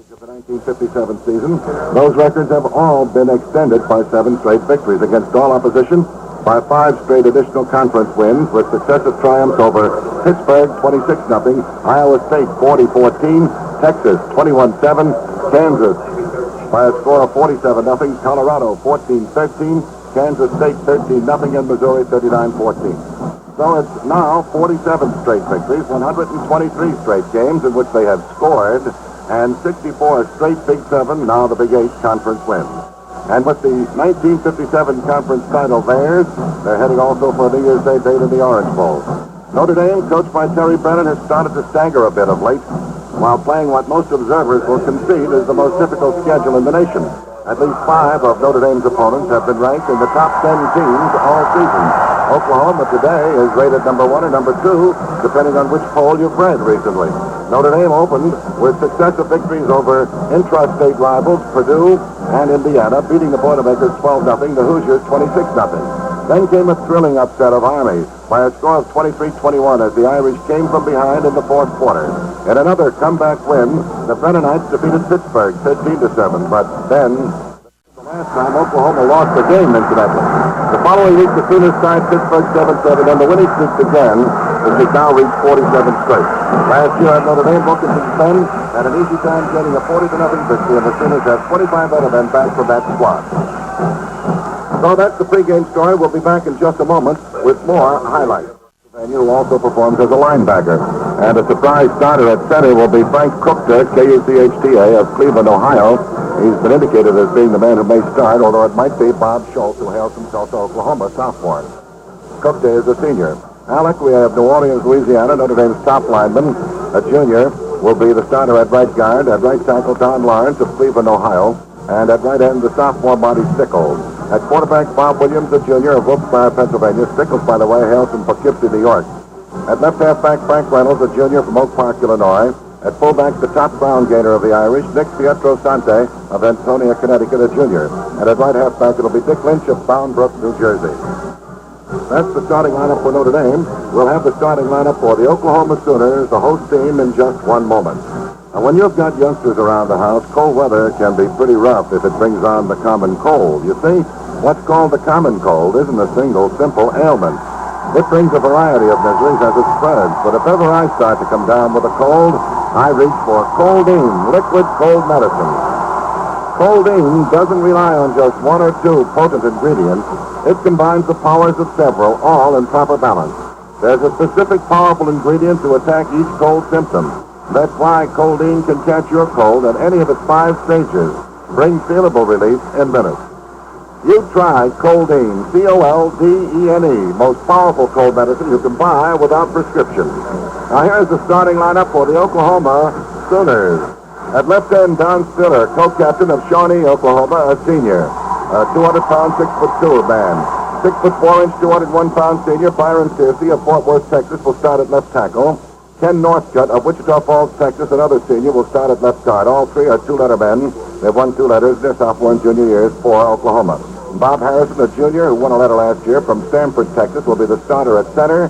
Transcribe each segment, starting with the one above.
Of the 1957 season, those records have all been extended by 7 straight victories against all opposition, by 5 straight additional conference wins with successive triumphs over Pittsburgh 26-0, Iowa State 40-14, Texas 21-7, Kansas by a score of 47-0, Colorado 14-13, Kansas State 13-0, and Missouri 39-14. So it's now 47 straight victories, 123 straight games in which they have scored, and 64 straight Big 7, now the Big 8 conference wins. And with the 1957 conference title theirs, they're heading also for New Year's Day date in the Orange Bowl. Notre Dame, coached by Terry Brennan, has started to stagger a bit of late, while playing what most observers will concede is the most difficult schedule in the nation. At least 5 of Notre Dame's opponents have been ranked in the top 10 teams all season. Oklahoma today is rated number 1 or number 2, depending on which poll you've read recently. Notre Dame opened with successive victories over intrastate rivals Purdue and Indiana, beating the Boilermakers 12-0, the Hoosiers 26-0. Then came a thrilling upset of Army by a score of 23-21 as the Irish came from behind in the fourth quarter. In another comeback win, the Brennanites defeated Pittsburgh 15-7, but then the last time Oklahoma lost the game, incidentally. The following week, the Sooners tied Pittsburgh 7-7, and the winning streak began, which has now reached 47 straight. Last year at Notre Dame, Wilkinson Ben had an easy time getting a 40-0 victory, and the Sooners have 25 other men back from that squad. So that's the pregame story. We'll be back in just a moment with more highlights. Who also performs as a linebacker. And a surprise starter at center will be Frank Kuchta, K-U-C-H-T-A, of Cleveland, Ohio. He's been indicated as being the man who may start, although it might be Bob Schultz, who hails from Tulsa, Oklahoma, sophomore. Kuchta is a senior. Alec, we have New Orleans, Louisiana, Notre Dame's top lineman, a junior, will be the starter at right guard. At right tackle, Don Lawrence of Cleveland, Ohio. And at right end, the sophomore Monty Stickles. At quarterback, Bob Williams, a junior of Wilkes-Barre, Pennsylvania. Stickles, by the way, hails from Poughkeepsie, New York. At left halfback, Frank Reynolds, a junior from Oak Park, Illinois. At fullback, the top ground gainer of the Irish, Nick Pietro Sante of Antonia, Connecticut, a junior. And at right halfback, it'll be Dick Lynch of Bound Brook, New Jersey. That's the starting lineup for Notre Dame. We'll have the starting lineup for the Oklahoma Sooners, the host team, in just one moment. Now, when you've got youngsters around the house, cold weather can be pretty rough if it brings on the common cold. You see, what's called the common cold isn't a single, simple ailment. It brings a variety of miseries as it spreads. But if ever I start to come down with a cold, I reach for Coldine, liquid cold medicine. Coldine doesn't rely on just 1 or 2 potent ingredients. It combines the powers of several, all in proper balance. There's a specific powerful ingredient to attack each cold symptom. That's why Coldine can catch your cold at any of its 5 stages. Bring feelable relief in minutes. You try Coldine, C-O-L-D-E-N-E, most powerful cold medicine you can buy without prescription. Now here's the starting lineup for the Oklahoma Sooners. At left end, Don Stiller, co-captain of Shawnee, Oklahoma, a senior. A 200-pound, 6'2" man. 6'4", 201-pound senior Byron Searcy of Fort Worth, Texas, will start at left tackle. Ken Northcutt of Wichita Falls, Texas, another senior, will start at left guard. All 3 are 2-letter men. They've won 2 letters their sophomore and junior years for Oklahoma. Bob Harrison, a junior who won a letter last year from Stamford, Texas, will be the starter at center.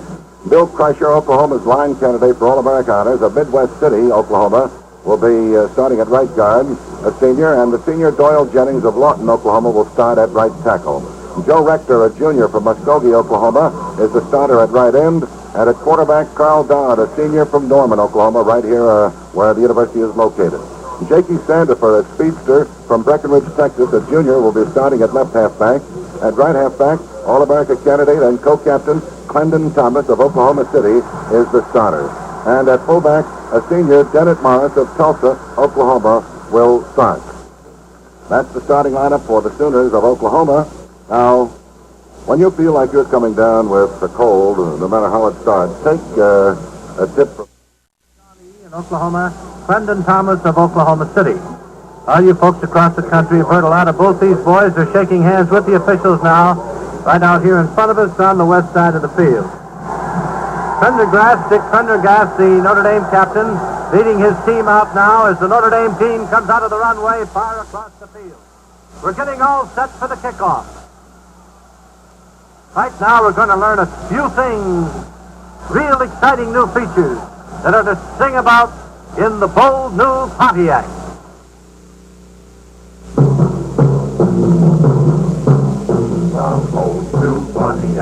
Bill Kreischer, Oklahoma's line candidate for All-America honors of Midwest City, Oklahoma, will be starting at right guard, a senior, and the senior Doyle Jennings of Lawton, Oklahoma, will start at right tackle. Joe Rector, a junior from Muskogee, Oklahoma, is the starter at right end. And at quarterback, Carl Dodd, a senior from Norman, Oklahoma, right here where the university is located. Jakey Sandifer, a speedster from Breckenridge, Texas, a junior, will be starting at left halfback. At right halfback, All-America candidate and co-captain Clendon Thomas of Oklahoma City is the starter. And at fullback, a senior, Dennett Morris of Tulsa, Oklahoma, will start. That's the starting lineup for the Sooners of Oklahoma. Now, when you feel like you're coming down with the cold, no matter how it starts, take a tip from in Oklahoma, Clendon Thomas of Oklahoma City. All you folks across the country have heard a lot of both these boys. They're shaking hands with the officials now, right out here in front of us on the west side of the field. Dick Prendergast, the Notre Dame captain, leading his team out now as the Notre Dame team comes out of the runway far across the field. We're getting all set for the kickoff. Right now, we're going to learn a few things, real exciting new features that are to sing about in the bold new Pontiac.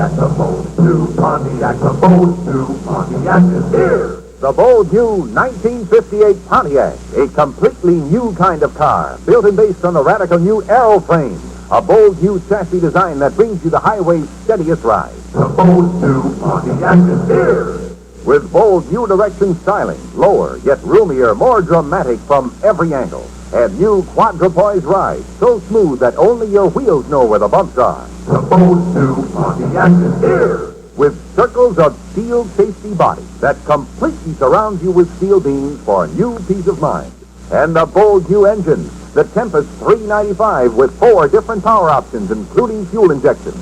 Pontiac, the bold new Pontiac, the bold new Pontiac is here. The bold new 1958 Pontiac, a completely new kind of car, built and based on the radical new aeroplane. A bold new chassis design that brings you the highway's steadiest ride. The bold new Pontiac is here. With bold new direction styling, lower yet roomier, more dramatic from every angle. And new quadrupoise ride, so smooth that only your wheels know where the bumps are. The bold new Pontiac is here. With circles of steel safety body that completely surrounds you with steel beams for new peace of mind. And the bold new engine, the Tempest 395 with 4 different power options, including fuel injection.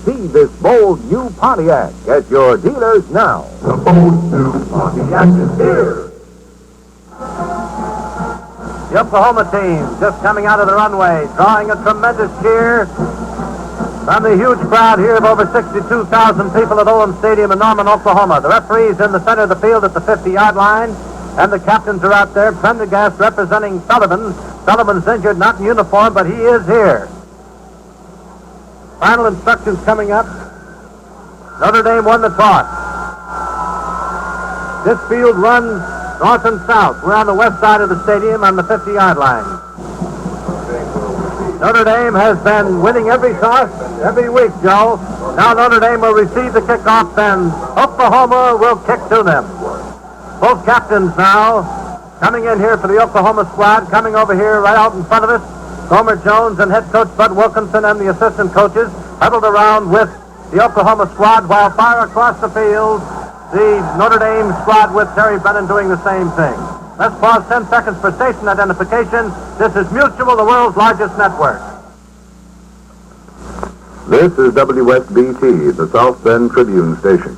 See this bold new Pontiac at your dealers now. The bold new Pontiac is here. The Oklahoma team just coming out of the runway, drawing a tremendous cheer from the huge crowd here of over 62,000 people at Owen Stadium in Norman, Oklahoma. The referee's in the center of the field at the 50-yard line, and the captains are out there. Prendergast representing Sullivan. Sullivan's injured, not in uniform, but he is here. Final instructions coming up. Notre Dame won the toss. This field runs north and south. We're on the west side of the stadium on the 50-yard line. Notre Dame has been winning every toss every week, Joe. Now Notre Dame will receive the kickoff, and Oklahoma will kick to them. Both captains now coming in here for the Oklahoma squad, coming over here right out in front of us. Gomer Jones and head coach Bud Wilkinson and the assistant coaches huddled around with the Oklahoma squad, while far across the field, the Notre Dame squad with Terry Brennan doing the same thing. Let's pause 10 seconds for station identification. This is Mutual, the world's largest network. This is WSBT, the South Bend Tribune station.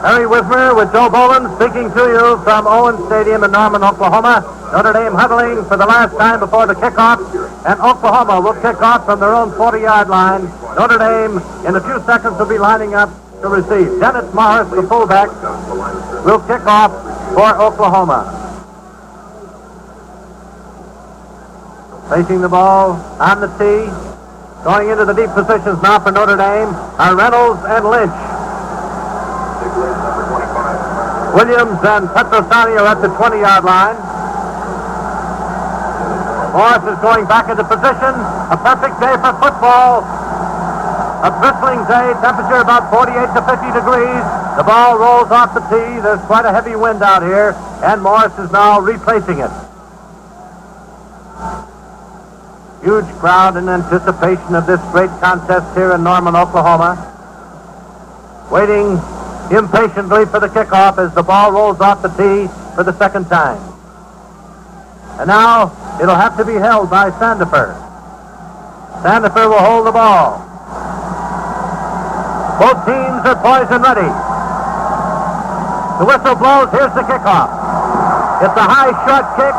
Harry Wismer with Joe Boland speaking to you from Owen Stadium in Norman, Oklahoma. Notre Dame huddling for the last time before the kickoff, and Oklahoma will kick off from their own 40-yard line. Notre Dame, in a few seconds, will be lining up to receive. Dennis Morris, the fullback, will kick off for Oklahoma. Facing the ball on the tee, going into the deep positions now for Notre Dame are Reynolds and Lynch. Williams and Petrosani are at the 20-yard line. Morris is going back into position. A perfect day for football. A bristling day, temperature about 48 to 50 degrees. The ball rolls off the tee. There's quite a heavy wind out here, and Morris is now replacing it. Huge crowd in anticipation of this great contest here in Norman, Oklahoma. Waiting impatiently for the kickoff as the ball rolls off the tee for the second time. And now it'll have to be held by Sandifer. Sandifer will hold the ball. Both teams are poised and ready. The whistle blows. Here's the kickoff. It's a high, short kick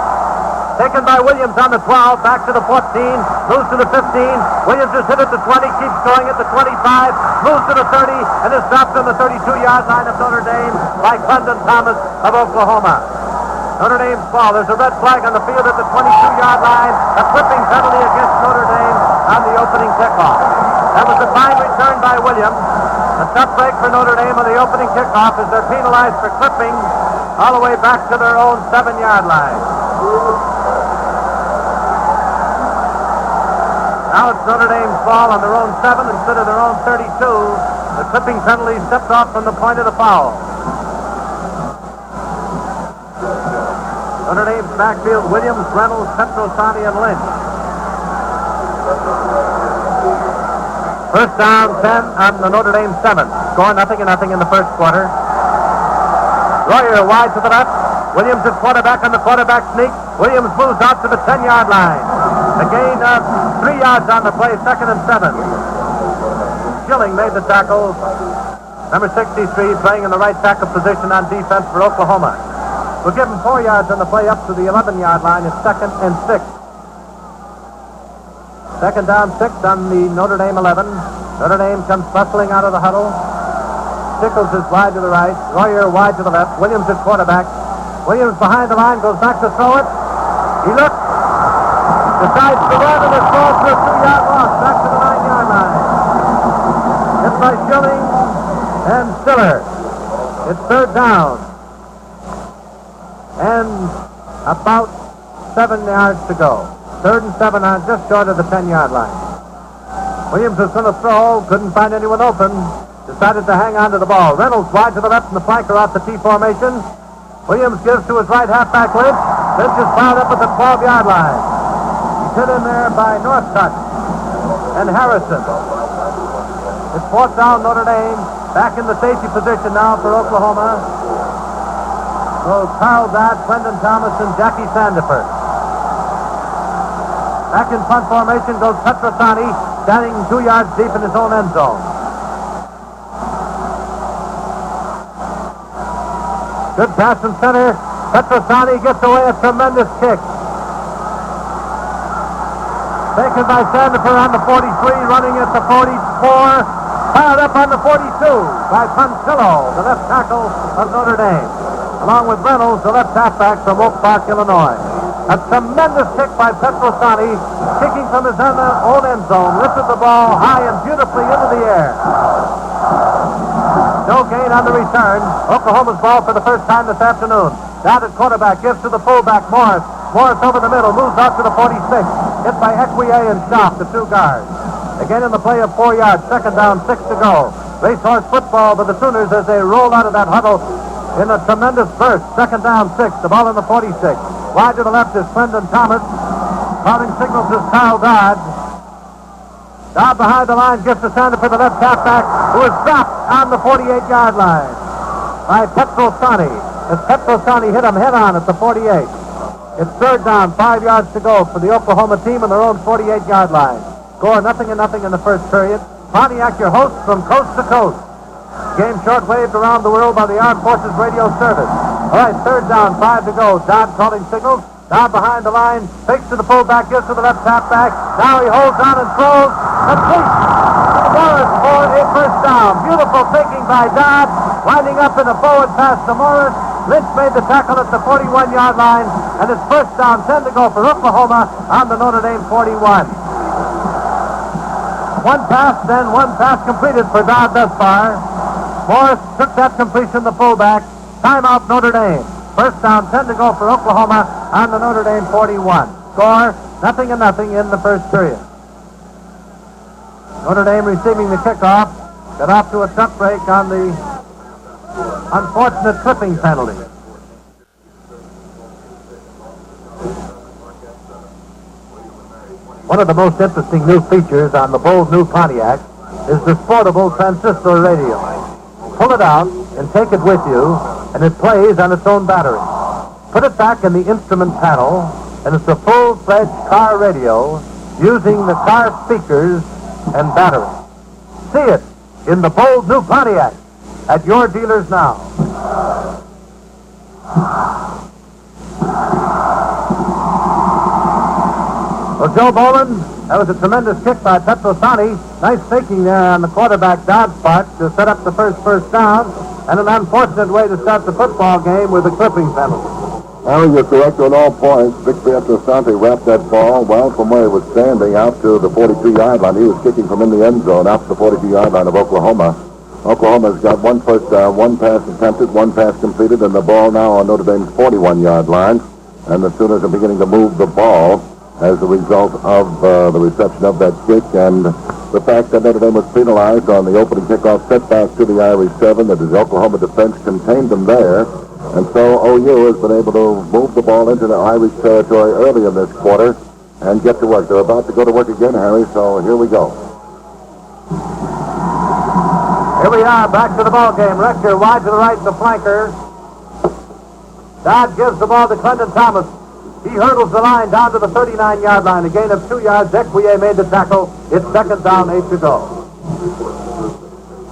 taken by Williams on the 12, back to the 14, moves to the 15. Williams is hit at the 20, keeps going at the 25, moves to the 30, and is dropped on the 32-yard line of Notre Dame by Clendon Thomas of Oklahoma. Notre Dame's ball. There's a red flag on the field at the 22-yard line. A clipping penalty against Notre Dame on the opening kickoff. That was a fine return by Williams. A tough break for Notre Dame on the opening kickoff as they're penalized for clipping all the way back to their own 7-yard line. Now it's Notre Dame's ball on their own 7 instead of their own 32. The clipping penalty stepped off from the point of the foul. Notre Dame's backfield, Williams, Reynolds, Petrosani, and Lynch. First down, 10 on the Notre Dame 7. Score 0-0 in the first quarter. Royer wide to the left. Williams is quarterback on the quarterback sneak. Williams moves out to the 10-yard line. A gain of 3 yards on the play, 2nd and 7. Schilling made the tackle. Number 63 playing in the right tackle position on defense for Oklahoma. We'll give him 4 yards on the play up to the 11-yard line. It's 2nd and 6. 2nd down, 6 on the Notre Dame 11. Notre Dame comes bustling out of the huddle. Stickles is wide to the right. Royer wide to the left. Williams at quarterback. Williams behind the line, goes back to throw it. He looks. Decides to run and is ball for a 2-yard loss back to the 9-yard line. Hit by Schilling and Stiller. It's third down. And about 7 yards to go. 3rd and 7 on just short of the 10-yard line. Williams was going to throw, couldn't find anyone open. Decided to hang on to the ball. Reynolds wide to the left and the flanker off the T formation. Williams gives to his right halfback Lynch. Lynch is fouled up at the 12-yard line. He's hit in there by Northcutt and Harrison. It's 4th down, Notre Dame. Back in the safety position now for Oklahoma. So Carl Dodd, Brendan Thomas, and Jackie Sandiford. Back in punt formation goes Petrosani, standing 2 yards deep in his own end zone. Good pass from center. Petrosani gets away a tremendous kick. Taken by Sandiford on the 43, running at the 44. Piled up on the 42 by Pontillo, the left tackle of Notre Dame, along with Reynolds, the left halfback from Oak Park, Illinois. A tremendous kick by Petrosani, kicking from his own end zone, lifted the ball high and beautifully into the air. No gain on the return. Oklahoma's ball for the first time this afternoon. Down at quarterback, gives to the fullback, Morris. Morris over the middle, moves out to the 46. Hit by Equier and Schaaf, the 2 guards. Again in the play of 4 yards, 2nd down, 6 to go. Racehorse football for the Sooners as they roll out of that huddle in a tremendous burst. 2nd down, 6, the ball in the 46. Wide to the left is Brendan Thomas. Calling signals is Carl Dodd. Dodd behind the line, gives to Sander for the left halfback, who is dropped on the 48-yard line by Petrosani. As Petrosani hit him head-on at the 48. It's 3rd down, 5 yards to go for the Oklahoma team on their own 48-yard line. Score 0-0 in the first period. Pontiac, your host from coast to coast. Game shortwaved around the world by the Armed Forces Radio Service. All right, 3rd down, 5 to go. Dodd calling signals. Dodd behind the line. Fakes to the fullback, gives to the left halfback. Now he holds on and throws. Complete. Morris for a first down. Beautiful taking by Dodd. Winding up in a forward pass to Morris. Lynch made the tackle at the 41-yard line. And it's first down, 10 to go for Oklahoma on the Notre Dame 41. 1 pass, then 1 pass completed for Dodd thus far. Morris took that completion, the fullback. Timeout, Notre Dame. First down, 10 to go for Oklahoma on the Notre Dame 41. Score, 0-0 in the first period. Notre Dame receiving the kickoff. Got off to a tough break on the unfortunate tripping penalty. One of the most interesting new features on the bold new Pontiac is the portable transistor radio. Pull it out and take it with you, and it plays on its own battery. Put it back in the instrument panel, and it's a full-fledged car radio using the car speakers and battery. See it in the bold new Pontiac at your dealers now. Well, Joe Boland, that was a tremendous kick by Petrosani. Nice faking there on the quarterback Dodd's part to set up the first down, and an unfortunate way to start the football game with a clipping penalty. Harry, you're correct on all points. Vic Petrosani wrapped that ball well from where he was standing out to the 42-yard line. He was kicking from in the end zone out to the 42-yard line of Oklahoma. Oklahoma's got 1 first down, 1 pass attempted, 1 pass completed, and the ball now on Notre Dame's 41-yard line. And the Sooners are beginning to move the ball as a result of the reception of that kick and the fact that Notre Dame was penalized on the opening kickoff setback to the Irish 7, that the Oklahoma defense contained them there. And so OU has been able to move the ball into the Irish territory early in this quarter and get to work. They're about to go to work again, Harry, so here we go. Here we are, back to the ball game. Rector wide to the right, the flanker. Dodd gives the ball to Clinton Thomas. He hurdles the line down to the 39-yard line. A gain of 2 yards. Equier made the tackle. It's 2nd down, 8 to go.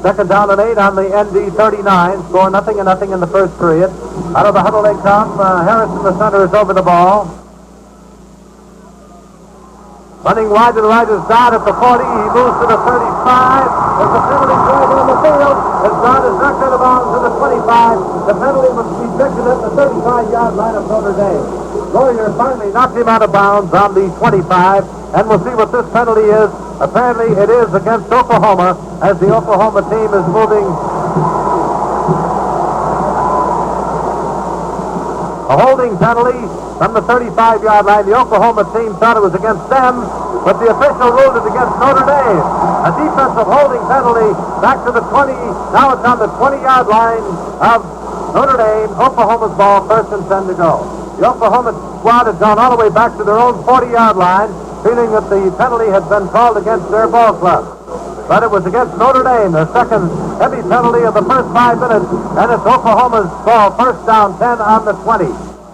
2nd down and 8 on the ND 39. Score 0-0 in the first period. Out of the huddle they come. Harrison, the center, is over the ball. Running wide to the right is Dodd at the 40. He moves to the 35. There's a penalty flag on the field as Dodd is knocked out of bounds to the 25. The penalty was ejected at the 35-yard line of Notre Dame. Laurier finally knocked him out of bounds on the 25, and we'll see what this penalty is. Apparently it is against Oklahoma as the Oklahoma team is moving. A holding penalty from the 35-yard line. The Oklahoma team thought it was against them, but the official ruled it against Notre Dame. A defensive holding penalty back to the 20. Now it's on the 20-yard line of Notre Dame. Oklahoma's ball, first and 10 to go. The Oklahoma squad had gone all the way back to their own 40-yard line, feeling that the penalty had been called against their ball club. But it was against Notre Dame, the second heavy penalty of the first 5 minutes, and it's Oklahoma's ball, first down, 10 on the 20.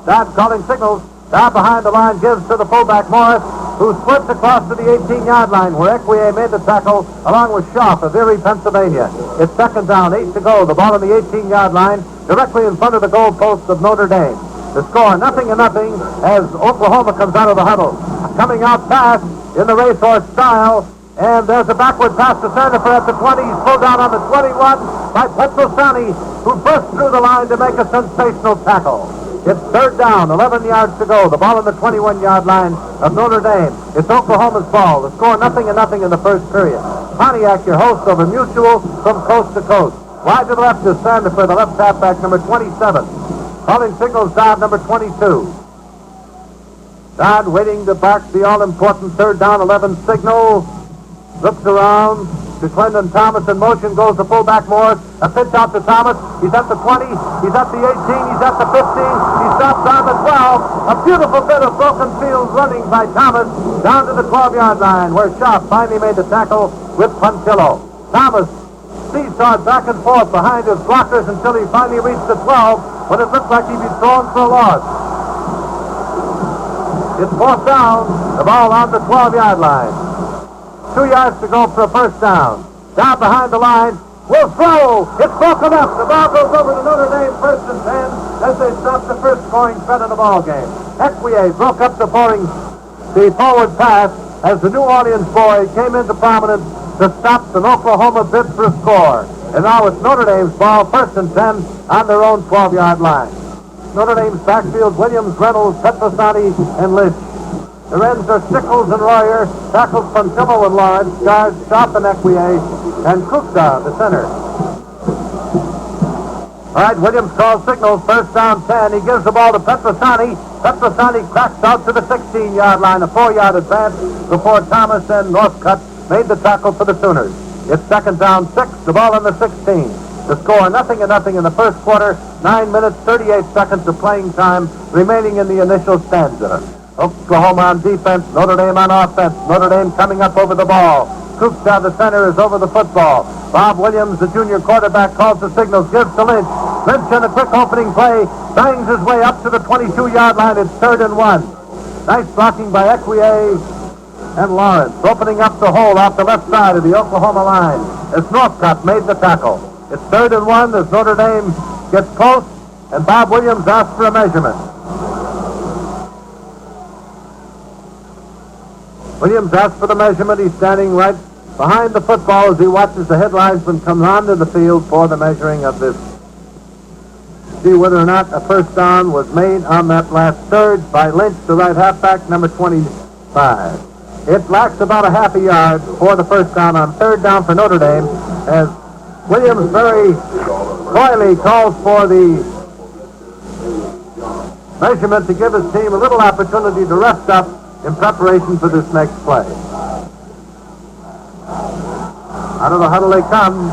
Dodd calling signals. Down behind the line gives to the fullback Morris, who splits across to the 18-yard line, where Equier made the tackle along with Schaff of Erie, Pennsylvania. It's second down, 8 to go. The ball on the 18-yard line, directly in front of the goal post of Notre Dame. The score, 0-0, as Oklahoma comes out of the huddle. Coming out fast in the racehorse style, and there's a backward pass to Sandifer at the 20. He's pulled down on the 21 by Petrosani, who burst through the line to make a sensational tackle. It's third down, 11 yards to go. The ball on the 21-yard line of Notre Dame. It's Oklahoma's ball. The score, 0-0 in the first period. Pontiac, your host over Mutual from coast to coast. Wide to the left is Sandifer, the left halfback, number 27. Calling signals, Dodd, number 22. Dodd waiting to bark the all-important third down 11 signal. Looks around to Clendon Thomas in motion. Goes the fullback Morris. A pitch out to Thomas. He's at the 20. He's at the 18. He's at the 15. He stops on the 12. A beautiful bit of broken field running by Thomas down to the 12-yard line, where Schaff finally made the tackle with Puntillo. Thomas seesawed back and forth behind his blockers until he finally reached the 12, when it looked like he'd be thrown for a loss. It's fourth down. The ball on the 12-yard line. 2 yards to go for a first down. Down behind the line. Will throw. It's broken up. The ball goes over to Notre Dame, first and 10, as they stop the first scoring threat of the ball game. Equier broke up the forward pass as the New Orleans boy came into prominence to stop an Oklahoma bid for a score. And now it's Notre Dame's ball, first and 10, on their own 12-yard line. Notre Dame's backfield, Williams, Reynolds, Petrosani, and Lynch. The ends are Sickles and Royer, tackles Puntillo and Lawrence, guards Schaff and Equier, and Kukta, the center. All right, Williams calls signals, first down 10. He gives the ball to Petrosani. Petrosani cracks out to the 16-yard line, a 4-yard advance before Thomas and Northcutt made the tackle for the Sooners. It's second down 6, the ball on the 16. The score, 0-0 in the first quarter, 9 minutes, 38 seconds of playing time remaining in the initial stanza. Oklahoma on defense, Notre Dame on offense. Notre Dame coming up over the ball. Kukta, the center, is over the football. Bob Williams, the junior quarterback, calls the signals, gives to Lynch. Lynch in a quick opening play, bangs his way up to the 22-yard line. It's 3rd and 1. Nice blocking by Equier and Lawrence, opening up the hole off the left side of the Oklahoma line as Northcutt made the tackle. It's 3rd and 1 as Notre Dame gets close, and Bob Williams asks for a measurement. Williams asks for the measurement. He's standing right behind the football as he watches the head linesman come onto the field for the measuring of this. See whether or not a first down was made on that last surge by Lynch, the right halfback, number 25. It lacks about a half a yard for the first down on 3rd down for Notre Dame, as Williams very coyly calls for the measurement to give his team a little opportunity to rest up in preparation for this next play. Out of the huddle they come.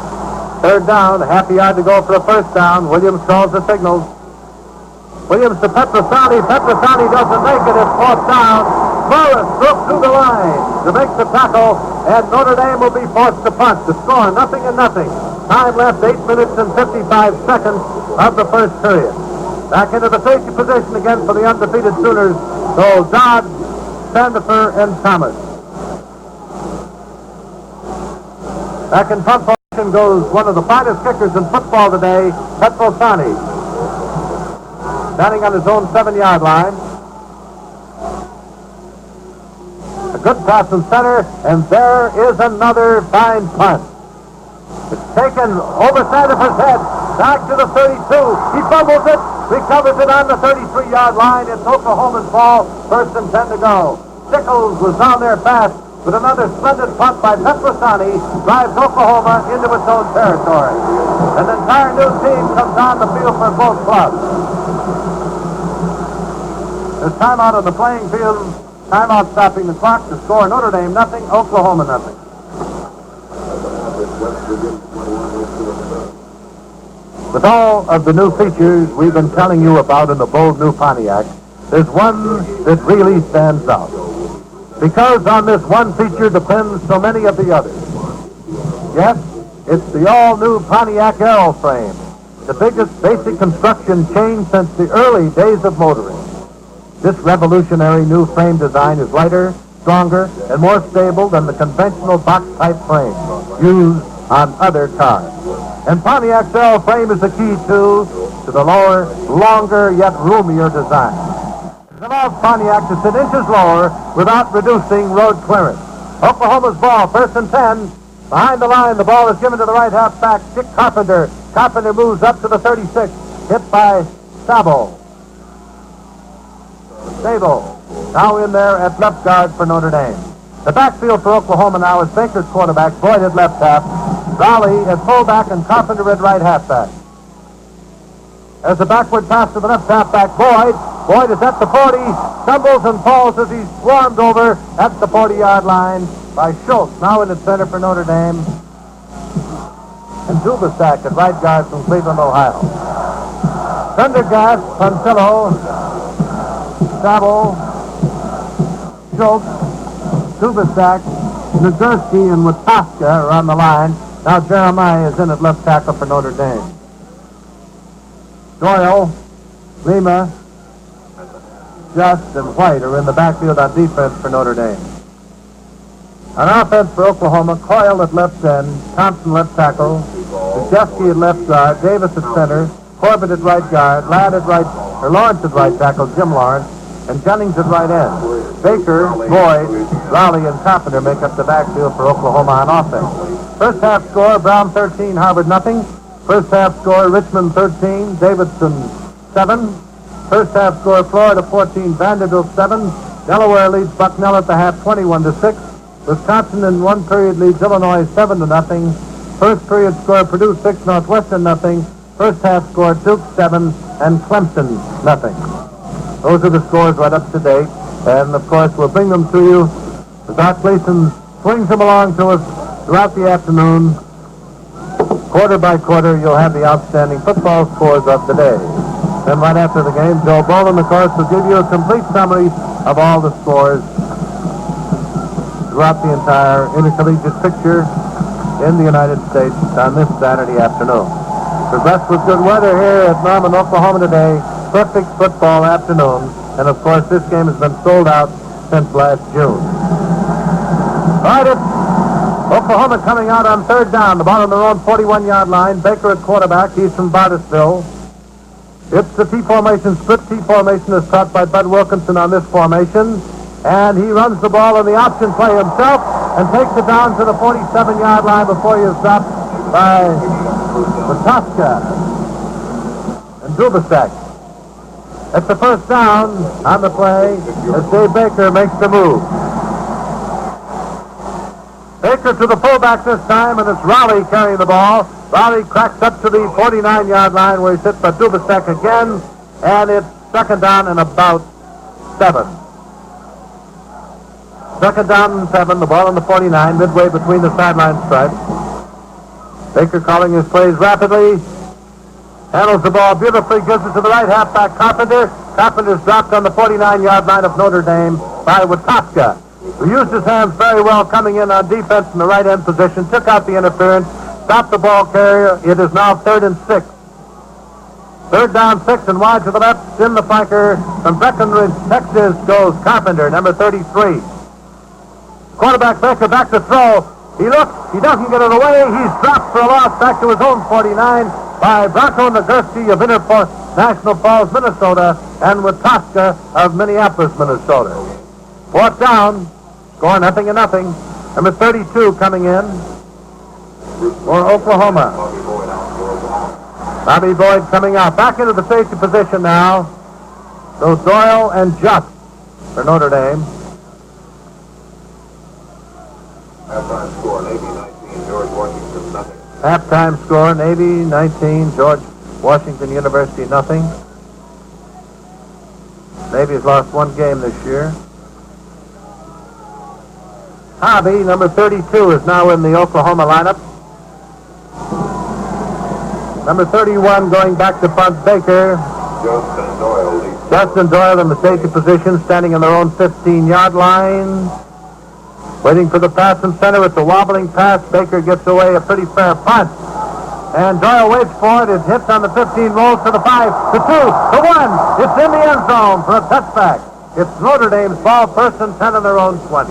3rd down, a half a yard to go for a first down. Williams calls the signals. Williams to Petrosani. Petrosani doesn't make it. It's 4th down. Morris broke through the line to make the tackle, and Notre Dame will be forced to punt. The score, 0-0. Time left, 8 minutes and 55 seconds of the first period. Back into the safety position again for the undefeated Sooners. So Dodd, Sandifer, and Thomas. Back in punt position goes one of the finest kickers in football today, Petrosani. Standing on his own 7-yard line. A good pass in center, and there is another fine punt. It's taken over Sandifer's head, back to the 32. He fumbles it, recovers it on the 33-yard line. It's Oklahoma's ball, 1st and 10 to go. Stickles was down there fast, but another splendid punt by Petrosani drives Oklahoma into its own territory. An entire new team comes on the field for both clubs. There's timeout on the playing field. Timeout stopping the clock. The score: Notre Dame nothing, Oklahoma nothing. With all of the new features we've been telling you about in the bold new Pontiac, there's one that really stands out. Because on this one feature depends so many of the others. Yes, it's the all-new Pontiac aeroplane, the biggest basic construction change since the early days of motoring. This revolutionary new frame design is lighter, stronger, and more stable than the conventional box-type frame used on other cars. And Pontiac's aeroplane is the key, too, to the lower, longer, yet roomier design. It allows Pontiac to sit inches lower without reducing road clearance. Oklahoma's ball, 1st and 10. Behind the line, the ball is given to the right halfback, Dick Carpenter. Carpenter moves up to the 36, hit by Sabo. Now in there at left guard for Notre Dame. The backfield for Oklahoma now is Baker's quarterback, Boyd at left half, Raleigh at fullback, and Carpenter at right halfback. As a backward pass to the left halfback, Boyd is at the 40, stumbles and falls as he's swarmed over at the 40-yard line by Schultz, now in the center for Notre Dame, and Dubasak at right guard from Cleveland, Ohio. Prendergast, Pontillo, Sabo, Schultz, Dubasak, Nagurski, and Wataska are on the line. Now Jeremiah is in at left tackle for Notre Dame. Doyle, Lima, Just, and White are in the backfield on defense for Notre Dame. On offense for Oklahoma, Coyle at left end, Thompson left tackle, Krzyzewski at left guard, Davis at center, Corbett at right guard, Lawrence at right tackle, Jim Lawrence, and Jennings at right end. Baker, Boyd, Raleigh, and Carpenter make up the backfield for Oklahoma on offense. First half score, Brown 13, Harvard nothing. First half score, Richmond 13, Davidson 7. First half score, Florida 14, Vanderbilt 7. Delaware leads Bucknell at the half 21-6. Wisconsin in one period leads Illinois 7-0. First period score, Purdue 6, Northwestern nothing. First half score, Duke 7 and Clemson nothing. Those are the scores right up to date. And, of course, we'll bring them to you. Doc Gleason swings them along to us throughout the afternoon. Quarter by quarter, you'll have the outstanding football scores of the day. Then right after the game, Joe Boland, of course, will give you a complete summary of all the scores throughout the entire intercollegiate picture in the United States on this Saturday afternoon. We're blessed with good weather here at Norman, Oklahoma today. Perfect football afternoon. And, of course, this game has been sold out since last June. All right, it's Oklahoma coming out on 3rd down. The ball on their own 41-yard line. Baker at quarterback. He's from Bartlesville. It's the T formation, split T formation as taught by Bud Wilkinson on this formation. And he runs the ball in the option play himself and takes it down to the 47-yard line before he is stopped by Wataska and Dubasak. It's the first down on the play as Dave Baker makes the move. Baker to the fullback this time, and it's Raleigh carrying the ball. Raleigh cracks up to the 49-yard line where he's hit by Dubasak again, and it's 2nd down and about 7. 2nd down and 7, the ball on the 49, midway between the sideline stripes. Baker calling his plays rapidly. Handles the ball beautifully, gives it to the right halfback, Carpenter. Carpenter's dropped on the 49-yard line of Notre Dame by Wataska, who used his hands very well coming in on defense in the right end position, took out the interference, stopped the ball carrier. It is now 3rd and 6. 3rd down, 6, and wide to the left, in the flanker from Breckenridge, Texas, goes Carpenter, number 33. Quarterback Baker back to throw. He looks, he doesn't get it away. He's dropped for a loss back to his own 49 by Bronco Nagurski of National Falls, Minnesota, and Wataska of Minneapolis, Minnesota. 4th down, Score 0-0. Number 32 coming in for Oklahoma. Bobby Boyd coming out. Back into the safety position now. So Doyle and Just for Notre Dame. Halftime score, Navy 19, George Washington, nothing. Halftime score, Navy 19, George Washington University nothing. Navy's lost one game this year. Hobby, number 32, is now in the Oklahoma lineup. Number 31 going back to punt, Baker. Justin Doyle leads. Justin Doyle in the safety position, standing in their own 15-yard line. Waiting for the pass from center. It's a wobbling pass. Baker gets away a pretty fair punt. And Doyle waits for it. It hits on the 15, rolls to the 5, to 2, to 1. It's in the end zone for a touchback. It's Notre Dame's ball, first and 10 on their own 20.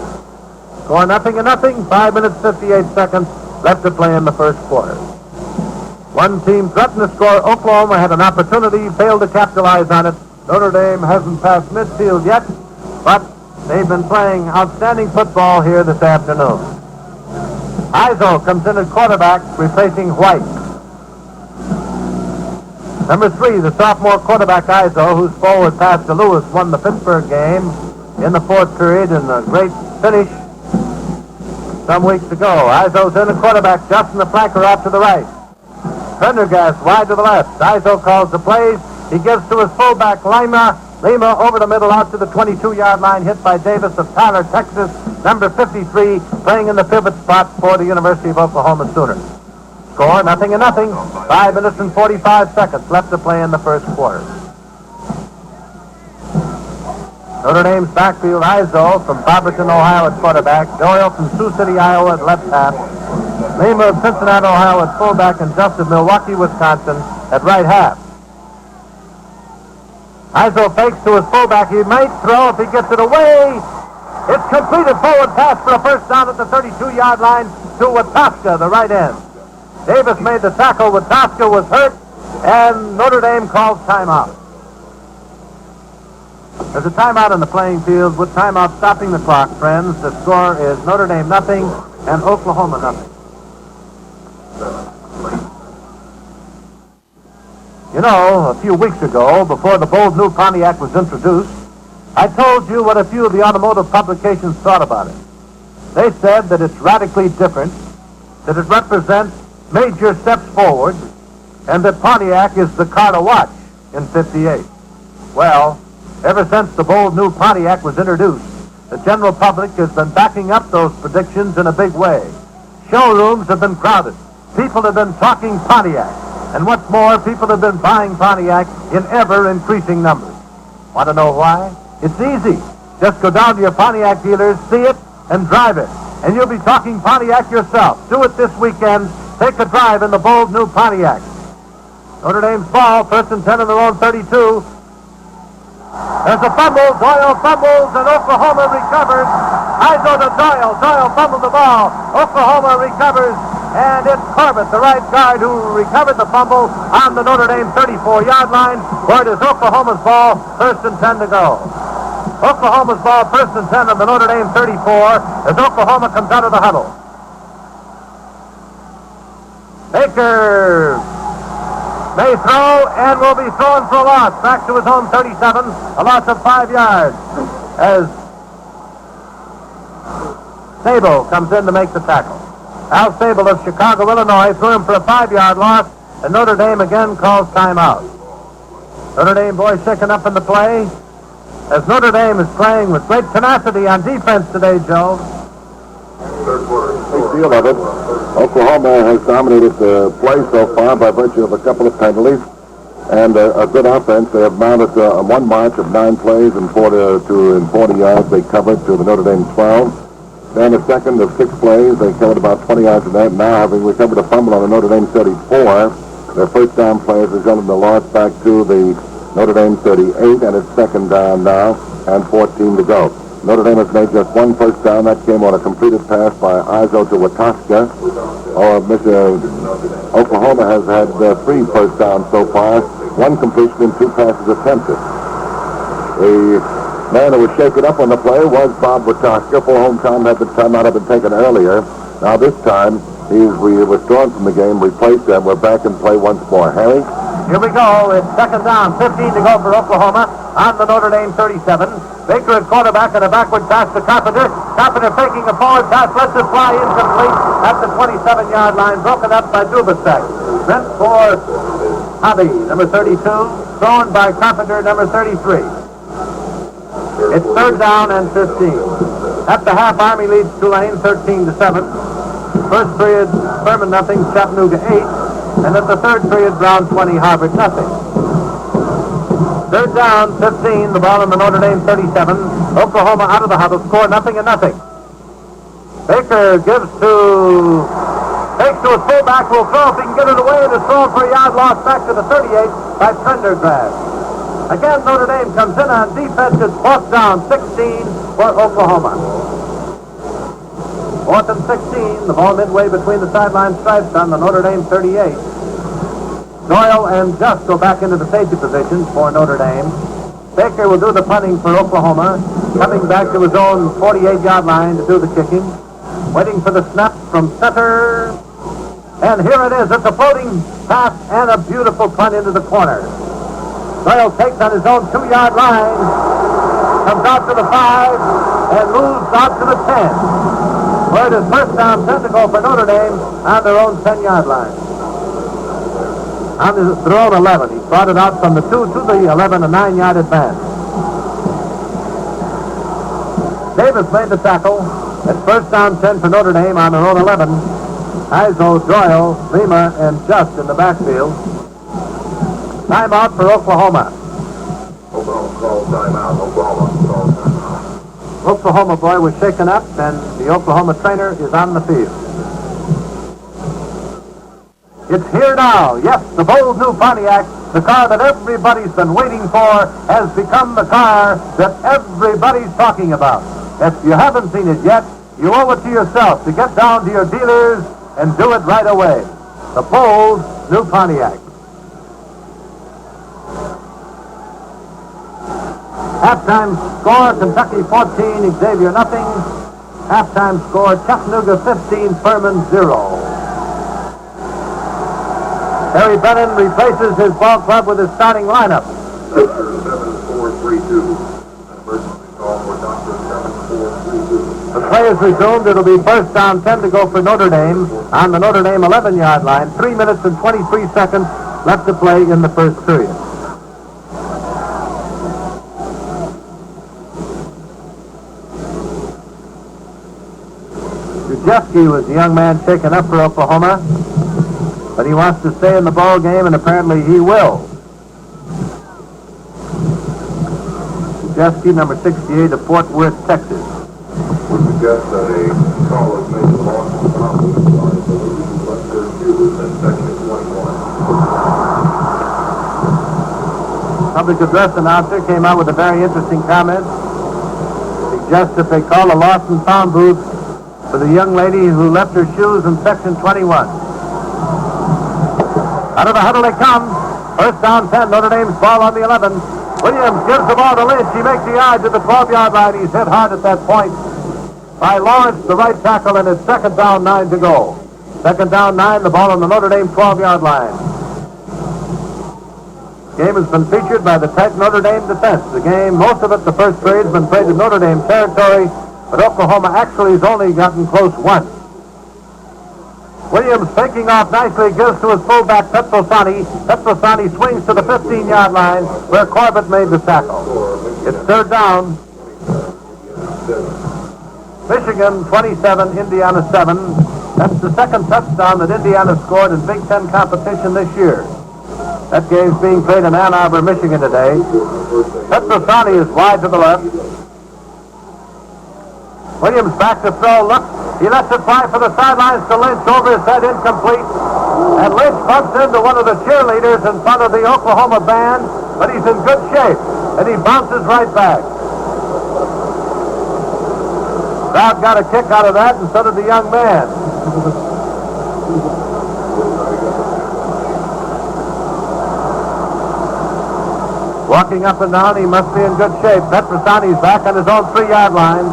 Score 0-0. 5 minutes, 58 seconds left to play in the first quarter. One team threatened to score. Oklahoma had an opportunity, failed to capitalize on it. Notre Dame hasn't passed midfield yet, but they've been playing outstanding football here this afternoon. Izzo comes in at quarterback, replacing White. Number 3, the sophomore quarterback Izzo, whose forward pass to Lewis won the Pittsburgh game in the fourth period in a great finish some weeks ago. Izzo's in at quarterback, Justin the flanker out to the right. Prendergast wide to the left. Izzo calls the plays. He gives to his fullback, Lima over the middle out to the 22-yard line, hit by Davis of Tyler, Texas, number 53, playing in the pivot spot for the University of Oklahoma Sooners. Score 0-0. 5 minutes and 45 seconds left to play in the first quarter. Notre Dame's backfield, Izzo from Barberton, Ohio at quarterback, Doyle from Sioux City, Iowa at left half, Lima of Cincinnati, Ohio at fullback, and Just of Milwaukee, Wisconsin at right half. Izzo fakes to his fullback. He might throw if he gets it away. It's completed forward pass for a first down at the 32-yard line to Wataska, the right end. Davis made the tackle. Wataska was hurt, and Notre Dame calls timeout. There's a timeout on the playing field with timeout stopping the clock, friends. The score is Notre Dame nothing and Oklahoma nothing. You know, a few weeks ago, before the bold new Pontiac was introduced, I told you what a few of the automotive publications thought about it. They said that it's radically different, that it represents major steps forward, and that Pontiac is the car to watch in '58. Well, ever since the bold new Pontiac was introduced, the general public has been backing up those predictions in a big way. Showrooms have been crowded. People have been talking Pontiac. And what's more, people have been buying Pontiac in ever-increasing numbers. Want to know why? It's easy. Just go down to your Pontiac dealers, see it, and drive it. And you'll be talking Pontiac yourself. Do it this weekend. Take a drive in the bold new Pontiac. Notre Dame's ball, first and 10 on their own 32. There's a fumble. Doyle fumbles, and Oklahoma recovers. Izzo to Doyle. Doyle fumbled the ball. Oklahoma recovers, and it's Corbett, the right guard, who recovered the fumble on the Notre Dame 34-yard line, where it is Oklahoma's ball, first and 10 to go. Oklahoma's ball, first and 10 on the Notre Dame 34, as Oklahoma comes out of the huddle. Baker may throw and will be thrown for a loss. Back to his own 37, a loss of 5 yards, as Sable comes in to make the tackle. Al Sable of Chicago, Illinois, threw him for a 5-yard loss, and Notre Dame again calls timeout. Notre Dame boys shaken up in the play, as Notre Dame is playing with great tenacity on defense today, Joe. Big deal of it. Oklahoma has dominated the play so far by virtue of a couple of penalties and a good offense. They have mounted one march of 9 plays and 40 yards. They covered to the Notre Dame 12. Then a second of 6 plays. They covered about 20 yards of that. Now, having recovered a fumble on the Notre Dame 34, their first down play has resulted in a loss back to the Notre Dame 38, and it's second down now and 14 to go. Notre Dame has made just one first down. That came on a completed pass by Izzo to Wataska. Oklahoma has had 3 first downs so far, 1 completion and 2 passes attempted. The Man who was shaken up on the play was Bob Watoska. Full home time had the time not have been taken earlier. Now this time, we withdrawn from the game, replaced them. We're back in play once more. Harry? Here we go. It's second down. 15 to go for Oklahoma on the Notre Dame 37. Baker at quarterback and a backward pass to Carpenter. Carpenter faking a forward pass. Lets it fly incomplete at the 27-yard line. Broken up by Dubasek. Sent for Hobby, number 32. Thrown by Carpenter, number 33. It's third down and 15. At the half, Army leads Tulane 13-7. First period, Furman nothing, Chattanooga 8. And at the third period, Brown 20, Harvard nothing. Third down, 15, the ball in the Notre Dame 37. Oklahoma out of the huddle, score 0-0. Baker takes to his fullback, will throw if he can get it away, and is thrown for a yard loss back to the 38 by Prendergast. Again, Notre Dame comes in on defense. It's fourth down, 16 for Oklahoma. Fourth and 16, the ball midway between the sideline stripes on the Notre Dame 38. Doyle and Just go back into the safety positions for Notre Dame. Baker will do the punting for Oklahoma, coming back to his own 48-yard line to do the kicking. Waiting for the snap from center. And here it is. It's a floating pass and a beautiful punt into the corner. Doyle takes on his own 2-yard line, comes out to the 5, and moves out to the 10. Where it is first down, 10 to go for Notre Dame on their own 10-yard line. On their own 11. He brought it out from the 2 to the 11, a 9-yard advance. Davis made the tackle. It's first down, 10 for Notre Dame on their own 11. Izo, Doyle, Lima, and Just in the backfield. Timeout for Oklahoma. Oklahoma calls timeout. Oklahoma calls timeout. Oklahoma boy was shaken up, and the Oklahoma trainer is on the field. It's here now. Yes, the bold new Pontiac, the car that everybody's been waiting for, has become the car that everybody's talking about. If you haven't seen it yet, you owe it to yourself to get down to your dealers and do it right away. The bold new Pontiac. Halftime score, Kentucky 14, Xavier nothing. Halftime score, Chattanooga 15, Furman 0. Harry Brennan replaces his ball club with his starting lineup. Doctor 7432. Emergency call for Doctor 7432. The play is resumed. It'll be first down, 10 to go for Notre Dame on the Notre Dame 11-yard line. 3 minutes and 23 seconds left to play in the first period. Krzyzewski was the young man shaken up for Oklahoma, but he wants to stay in the ball game, and apparently he will. Krzyzewski, number 68 of Fort Worth, Texas. We suggest that a call is made to Boston Commons on the lead left their shoes and second and 21. Public address announcer came out with a very interesting comment. Suggests that they call a lost and found booth for the young lady who left her shoes in section 21. Out of the huddle they come. First down, 10. Notre Dame's ball on the 11. Williams gives the ball to Lynch. He makes the yard to the 12-yard line. He's hit hard at that point by Lawrence, the right tackle, and it's second down, 9 to go. Second down, 9. The ball on the Notre Dame 12-yard line. Game has been featured by the tight Notre Dame defense. The game, most of it, the first period, has been played in Notre Dame territory, but Oklahoma actually has only gotten close once. Williams faking off nicely, gives to his fullback, Petrosani. Petrosani swings to the 15-yard line where Corbett made the tackle. It's third down. Michigan 27, Indiana 7. That's the second touchdown that Indiana scored in Big Ten competition this year. That game's being played in Ann Arbor, Michigan today. Petrosani is wide to the left. Williams back to throw. Look, he lets it fly for the sidelines to Lynch. Over his head, incomplete. And Lynch bumps into one of the cheerleaders in front of the Oklahoma band, but he's in good shape, and he bounces right back. Crowd got a kick out of that, and so did the young man. Walking up and down, he must be in good shape. Petrosani's back on his own 3-yard line.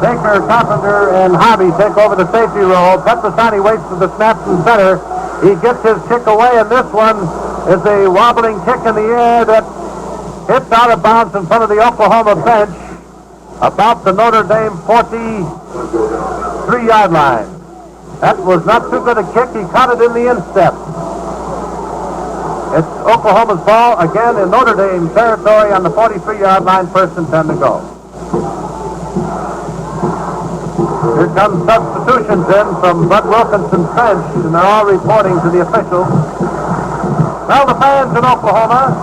Baker, Carpenter, and Harvey take over the safety role. Petrosani waits for the snap from center. He gets his kick away, and this one is a wobbling kick in the air that hits out of bounds in front of the Oklahoma bench about the Notre Dame 43-yard line. That was not too good a kick. He caught it in the instep. It's Oklahoma's ball again in Notre Dame territory on the 43-yard line, 1st and 10 to go. Here come substitutions in from Bud Wilkinson Trench, and they're all reporting to the officials. Well, the fans in Oklahoma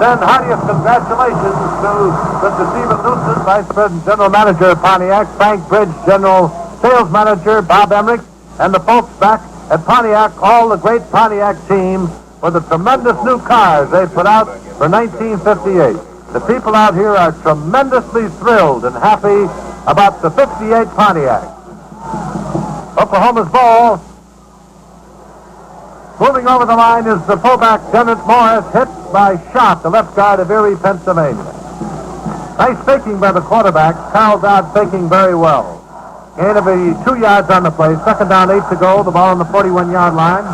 send heartiest congratulations to Mr. Stephen Newsom, Vice President General Manager of Pontiac, Frank Bridge, General Sales Manager, Bob Emmerich, and the folks back at Pontiac, all the great Pontiac team, for the tremendous new cars they put out for 1958. The people out here are tremendously thrilled and happy about the 58 Pontiac. Oklahoma's ball. Moving over the line is the fullback, Dennis Morris, hit by Schott, the left guard of Erie, Pennsylvania. Nice faking by the quarterback. Carl Dodd faking very well. Gain of 2 yards on the play. 2nd down, 8 to go. The ball on the 41-yard line.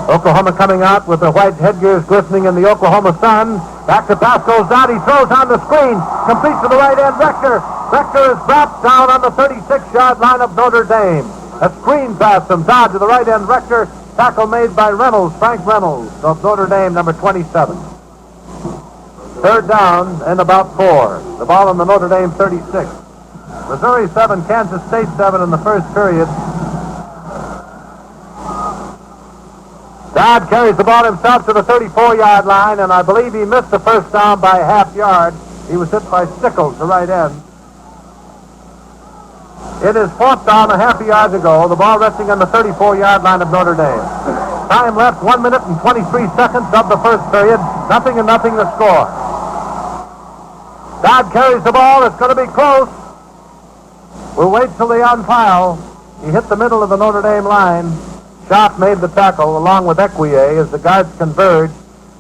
Oklahoma coming out with the white headgears glistening in the Oklahoma sun. Back to pass goes Dodd. He throws on the screen. Complete to the right end. Rector. Rector is dropped down on the 36-yard line of Notre Dame. A screen pass from Dodd to the right end. Rector. Tackle made by Reynolds, Frank Reynolds of Notre Dame, number 27. 3rd down and about 4. The ball on the Notre Dame 36. Missouri 7, Kansas State 7 in the first period. Dodd carries the ball himself to the 34-yard line, and I believe he missed the first down by a half yard. He was hit by Stickles, the right end. It is 4th down a half a yard to go. The ball resting on the 34-yard line of Notre Dame. Time left 1 minute and 23 seconds of the first period. 0-0 the score. Dodd carries the ball. It's going to be close. We'll wait till the on file. He hit the middle of the Notre Dame line. Schott made the tackle along with Equier as the guards converge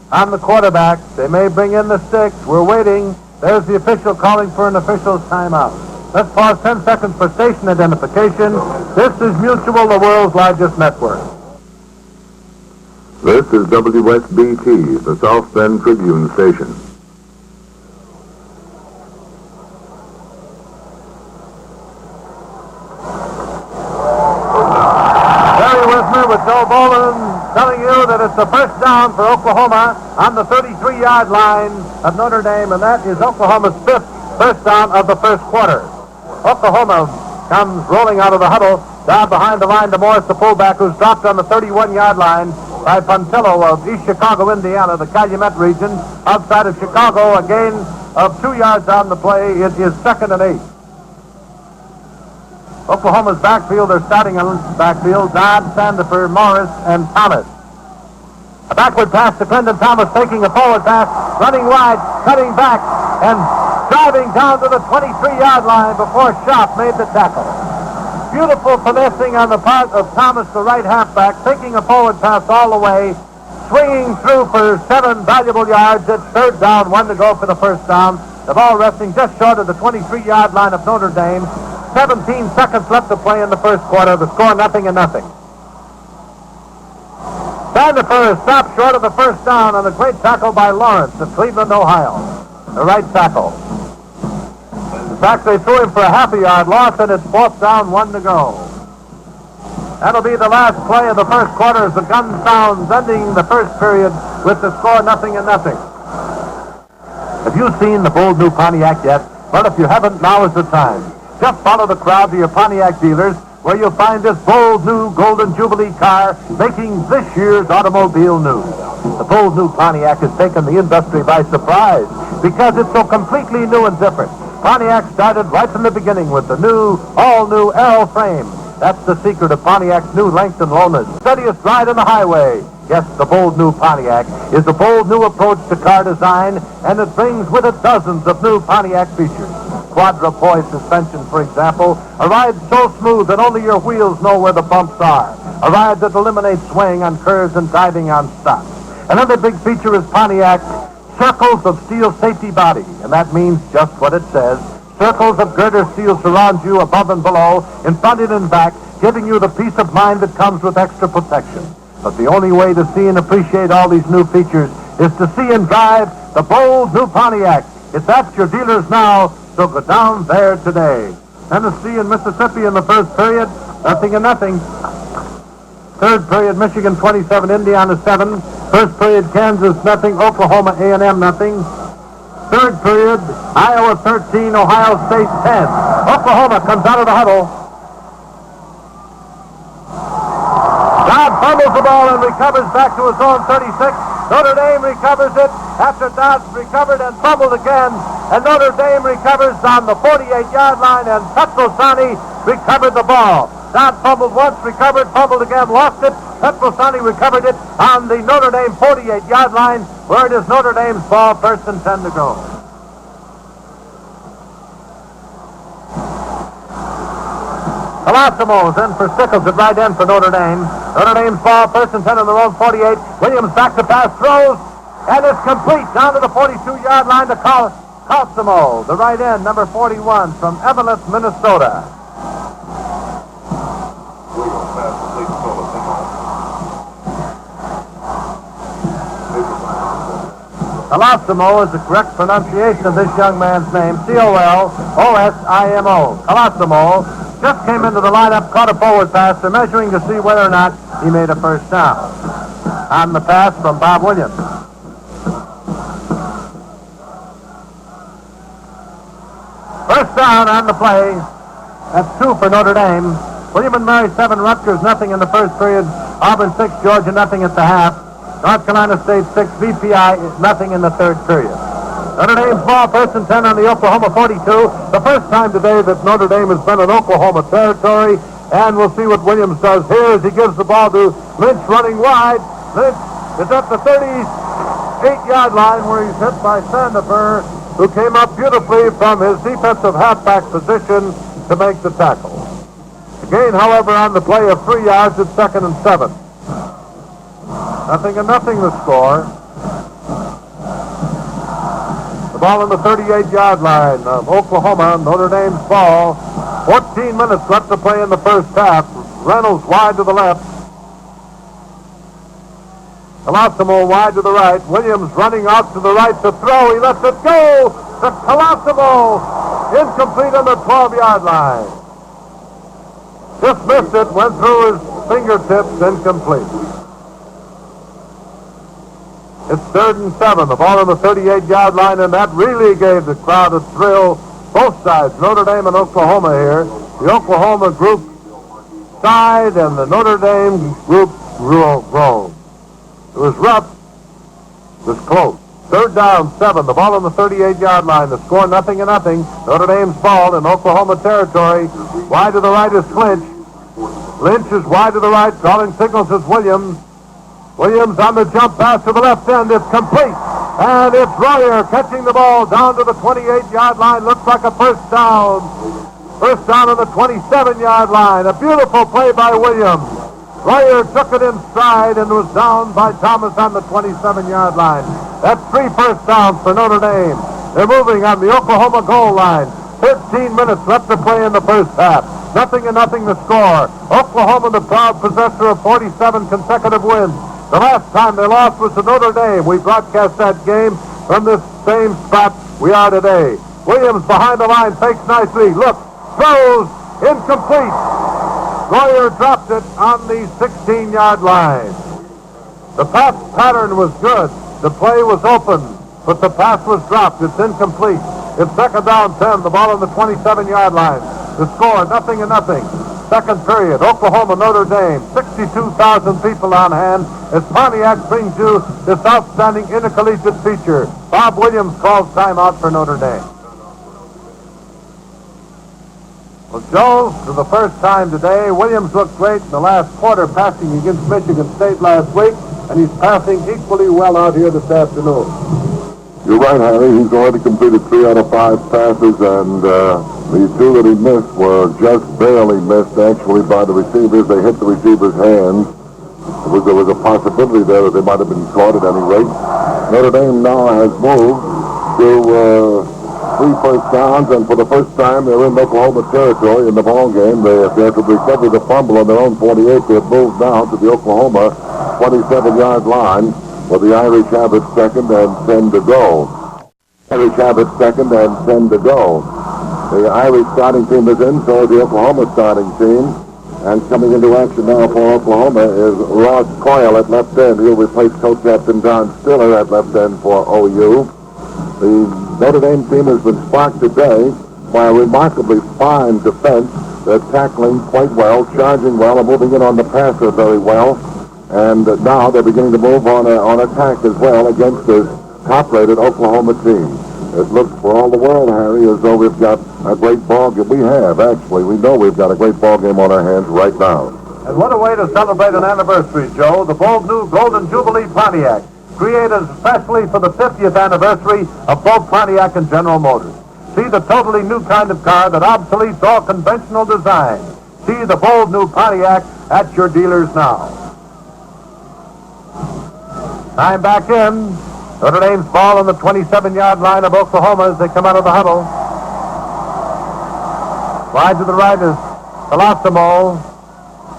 on the quarterback. They may bring in the sticks. We're waiting. There's the official calling for an official's timeout. Let's pause 10 seconds for station identification. This is Mutual, the world's largest network. This is WSBT, the South Bend Tribune station. Barry Wisner with Joe Boland telling you that it's the first down for Oklahoma on the 33-yard line of Notre Dame, and that is Oklahoma's 5th first down of the first quarter. Oklahoma comes rolling out of the huddle, down behind the line to Morris, the fullback, who's dropped on the 31-yard line by Pontillo of East Chicago, Indiana, the Calumet region, outside of Chicago. A gain of 2 yards on the play. It is 2nd and 8. Oklahoma's backfield, they're starting on backfield, Dodd, Sandifer, Morris, and Thomas. A backward pass to Clinton Thomas, taking a forward pass, running wide, cutting back, and driving down to the 23-yard line before Schott made the tackle. Beautiful finessing on the part of Thomas, the right halfback, taking a forward pass all the way, swinging through for 7 valuable yards. It's 3rd down, 1 to go for the first down. The ball resting just short of the 23-yard line of Notre Dame. 17 seconds left to play in the first quarter. The score 0-0. Sandifer is stopped short of the first down on a great tackle by Lawrence of Cleveland, Ohio. The right tackle. In fact, they threw him for a half a yard loss, and it's 4th down, 1 to go. That'll be the last play of the first quarter as the gun sounds, ending the first period with the score 0-0. Have you seen the bold new Pontiac yet? Well, if you haven't, now is the time. Just follow the crowd to your Pontiac dealers, where you'll find this bold new Golden Jubilee car making this year's automobile news. The bold new Pontiac has taken the industry by surprise because it's so completely new and different. Pontiac started right from the beginning with the all-new L frame. That's the secret of Pontiac's new length and lowness. Steadiest ride on the highway. Yes, the bold new Pontiac is a bold new approach to car design, and it brings with it dozens of new Pontiac features. Quadrupoise suspension, for example, a ride so smooth that only your wheels know where the bumps are. A ride that eliminates swaying on curves and diving on stops. Another big feature is Pontiac circles of steel safety body, and that means just what it says. Circles of girder steel surround you above and below, in front and in back, giving you the peace of mind that comes with extra protection. But the only way to see and appreciate all these new features is to see and drive the bold new Pontiac. It's at your dealers now, so go down there today. Tennessee and Mississippi in the first period, 0-0. Third period, Michigan 27, Indiana 7. First period, Kansas 0, Oklahoma A&M 0. Third period, Iowa 13, Ohio State 10. Oklahoma comes out of the huddle. Dodd fumbles the ball and recovers back to his own 36. Notre Dame recovers it after Dodd recovered and fumbled again. And Notre Dame recovers on the 48-yard line, and Petrosani recovered the ball. Dodd fumbled once, recovered, fumbled again, lost it. Petrosani recovered it on the Notre Dame 48-yard line, where it is Notre Dame's ball, first and 10 to go. Colosimo is in for Stickles at right end for Notre Dame. Notre Dame's ball, first and 10 on their own 48. Williams back to pass, throws, and it's complete down to the 42-yard line to Colosimo, the right end, number 41 from Evelyn, Minnesota. Colosimo is the correct pronunciation of this young man's name, Colosimo. Colosimo just came into the lineup, caught a forward pass. They're measuring to see whether or not he made a first down on the pass from Bob Williams. First down on the play. That's 2 for Notre Dame. William and Mary 7, Rutgers 0 in the first period. Auburn 6, Georgia 0 at the half. North Carolina State 6, VPI 0 in the third period. Notre Dame's ball, first and 10 on the Oklahoma 42. The first time today that Notre Dame has been in Oklahoma territory, and we'll see what Williams does here as he gives the ball to Lynch running wide. Lynch is at the 38-yard line where he's hit by Sandifer, who came up beautifully from his defensive halfback position to make the tackle. The gain, however, on the play of 3 yards at 2nd and 7. 0-0 the score. The ball on the 38-yard line of Oklahoma, Notre Dame's ball. 14 minutes left to play in the first half. Reynolds wide to the left. Colosimo wide to the right. Williams running out to the right to throw. He lets it go to Colosimo. Incomplete on the 12-yard line. Just missed it, went through his fingertips, incomplete. It's 3rd and 7. The ball on the 38-yard line, and that really gave the crowd a thrill. Both sides, Notre Dame and Oklahoma here. The Oklahoma group sighed, and the Notre Dame group groaned. It was rough. It was close. 3rd down, 7. The ball on the 38-yard line. The score 0-0. Notre Dame's ball in Oklahoma territory. Wide to the right is Lynch. Lynch is wide to the right. Calling signals is Williams. Williams on the jump pass to the left end. It's complete. And it's Royer catching the ball down to the 28-yard line. Looks like a first down. First down on the 27-yard line. A beautiful play by Williams. Royer took it in stride and was down by Thomas on the 27-yard line. That's 3 first downs for Notre Dame. They're moving on the Oklahoma goal line. 13 minutes left to play in the first half. 0-0 the score. Oklahoma, the proud possessor of 47 consecutive wins. The last time they lost was to Notre Dame. We broadcast that game from this same spot we are today. Williams behind the line, fakes nicely. Look, throws, incomplete. Royer dropped it on the 16-yard line. The pass pattern was good. The play was open, but the pass was dropped. It's incomplete. It's 2nd down 10. The ball on the 27-yard line. The score, 0-0. Second period, Oklahoma, Notre Dame. 62,000 people on hand as Pontiac brings you this outstanding intercollegiate feature. Bob Williams calls timeout for Notre Dame. Well, Joe, for the first time today, Williams looked great in the last quarter passing against Michigan State last week, and he's passing equally well out here this afternoon. You're right, Harry. He's already completed 3 out of 5 passes, and the 2 that he missed were just barely missed, actually, by the receivers. They hit the receiver's hands. There was a possibility there that they might have been caught at any rate. Notre Dame now has moved to 3 first downs, and for the first time they're in Oklahoma territory in the ball game. They have to recover the fumble on their own 48. They have moved now to the Oklahoma 27-yard line, where the Irish have it second and 10 to go. Irish have it second and 10 to go. The Irish starting team is in, so is the Oklahoma starting team. And coming into action now for Oklahoma is Ross Coyle at left end. He'll replace co-captain Don Stiller at left end for OU. The Notre Dame team has been sparked today by a remarkably fine defense. They're tackling quite well, charging well, and moving in on the passer very well. And now they're beginning to move on attack as well against this top-rated Oklahoma team. It looks for all the world, Harry, as though we've got a great ball game. We have, actually. We know we've got a great ball game on our hands right now. And what a way to celebrate an anniversary, Joe. The bold new Golden Jubilee Pontiac, created especially for the 50th anniversary of both Pontiac and General Motors. See the totally new kind of car that obsoletes all conventional design. See the bold new Pontiac at your dealers now. Time back in. Notre Dame's ball on the 27-yard line of Oklahoma as they come out of the huddle. Wide to the right is Colosimo.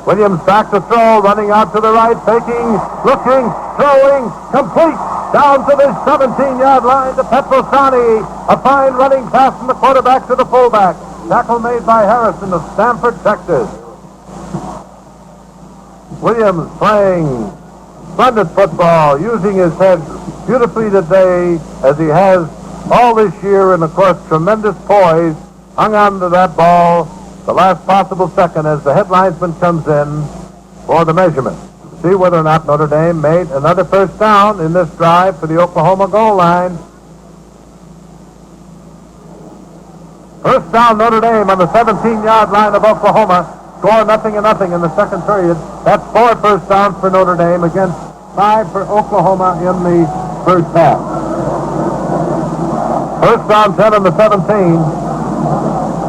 Williams back to throw, running out to the right, faking, looking, throwing, complete, down to the 17-yard line to Petrosani. A fine running pass from the quarterback to the fullback. Tackle made by Harrison of Stamford, Texas. Williams playing splendid football, using his head beautifully today, as he has all this year, and of course tremendous poise, hung on to that ball the last possible second as the head linesman comes in for the measurement. See whether or not Notre Dame made another first down in this drive for the Oklahoma goal line. First down Notre Dame on the 17-yard line of Oklahoma. Score 0-0 in the second period. That's 4 first downs for Notre Dame against 5 for Oklahoma in the first half. First down 10 on the 17.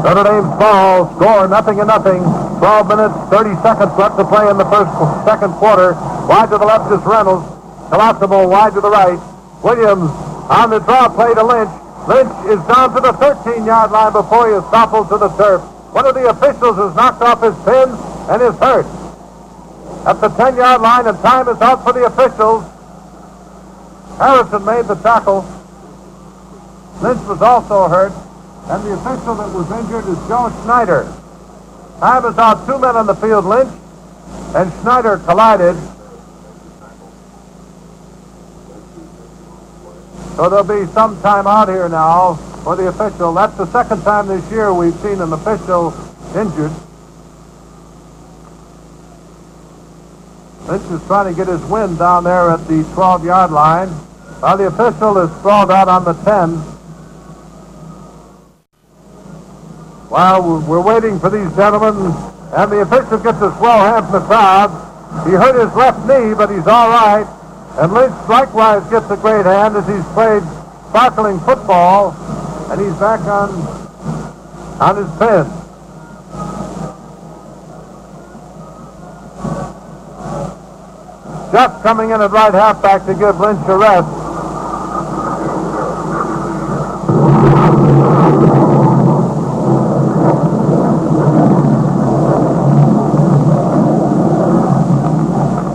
Notre Dame's ball, score 0-0. 12 minutes, 30 seconds left to play in the second quarter. Wide to the left is Reynolds. Colosimo wide to the right. Williams on the draw play to Lynch. Lynch is down to the 13-yard line before he is toppled to the turf. One of the officials has knocked off his pins and is hurt. At the 10-yard line, and time is out for the officials. Harrison made the tackle. Lynch was also hurt. And the official that was injured is Joe Schneider. Time is out. 2 men on the field. Lynch and Schneider collided. So there'll be some time out here now for the official. That's the second time this year we've seen an official injured. Lynch is trying to get his wind down there at the 12-yard line. While the official is sprawled out on the 10. While we're waiting for these gentlemen, and the official gets a swell hand from the crowd. He hurt his left knee, but he's all right. And Lynch likewise gets a great hand as he's played sparkling football, and he's back on his pin. Just coming in at right halfback to give Lynch a rest.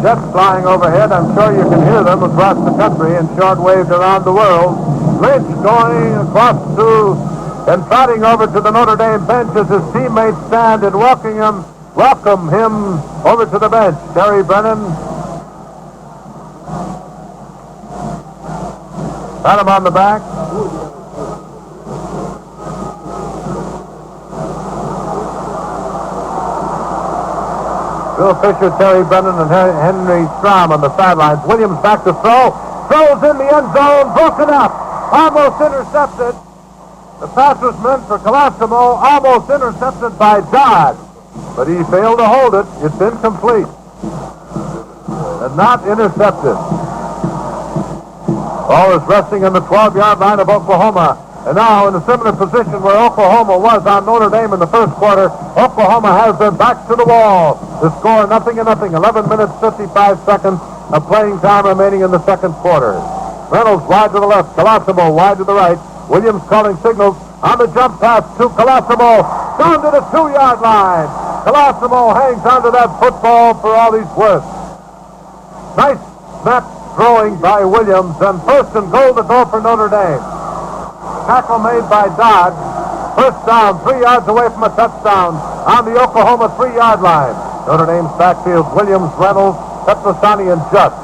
Jets flying overhead. I'm sure you can hear them across the country and shortwaved around the world. Lynch going across to and trotting over to the Notre Dame bench as his teammates stand and welcome him over to the bench. Terry Brennan. Pat him on the back. Bill Fisher, Terry Brennan, and Henry Strom on the sidelines. Williams back to throw. Throws in the end zone. Broken up. Almost intercepted. The pass was meant for Colosimo. Almost intercepted by Dodd. But he failed to hold it. It's incomplete. And not intercepted. Ball is resting on the 12-yard line of Oklahoma. And now in a similar position where Oklahoma was on Notre Dame in the first quarter, Oklahoma has their backs to the wall. The score 0-0, 11 minutes, 55 seconds of playing time remaining in the second quarter. Reynolds wide to the left, Colosimo wide to the right. Williams calling signals on the jump pass to Colosimo, down to the 2-yard line. Colosimo hangs onto that football for all he's worth. Nice snap throwing by Williams, and first and goal to go for Notre Dame. Tackle made by Dodd. First down, 3 yards away from a touchdown on the Oklahoma 3-yard line. Notre Dame's backfield, Williams, Reynolds, Petrosani, and Just.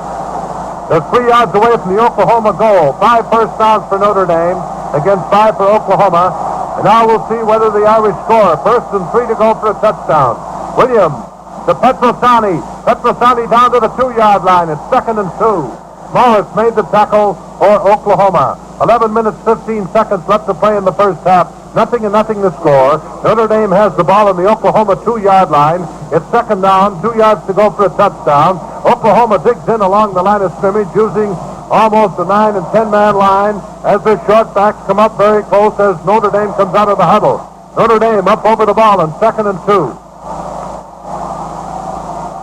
They're 3 yards away from the Oklahoma goal. 5 first downs for Notre Dame against 5 for Oklahoma. And now we'll see whether the Irish score. First and 3 to go for a touchdown. Williams to Petrosani. Petrosani down to the 2-yard line. It's 2nd and 2. Morris made the tackle for Oklahoma. 11 minutes, 15 seconds left to play in the first half. 0-0 the score. Notre Dame has the ball on the Oklahoma 2-yard line. It's 2nd down, 2 yards to go for a touchdown. Oklahoma digs in along the line of scrimmage using almost a 9 and 10-man line as their short backs come up very close as Notre Dame comes out of the huddle. Notre Dame up over the ball on 2nd and 2.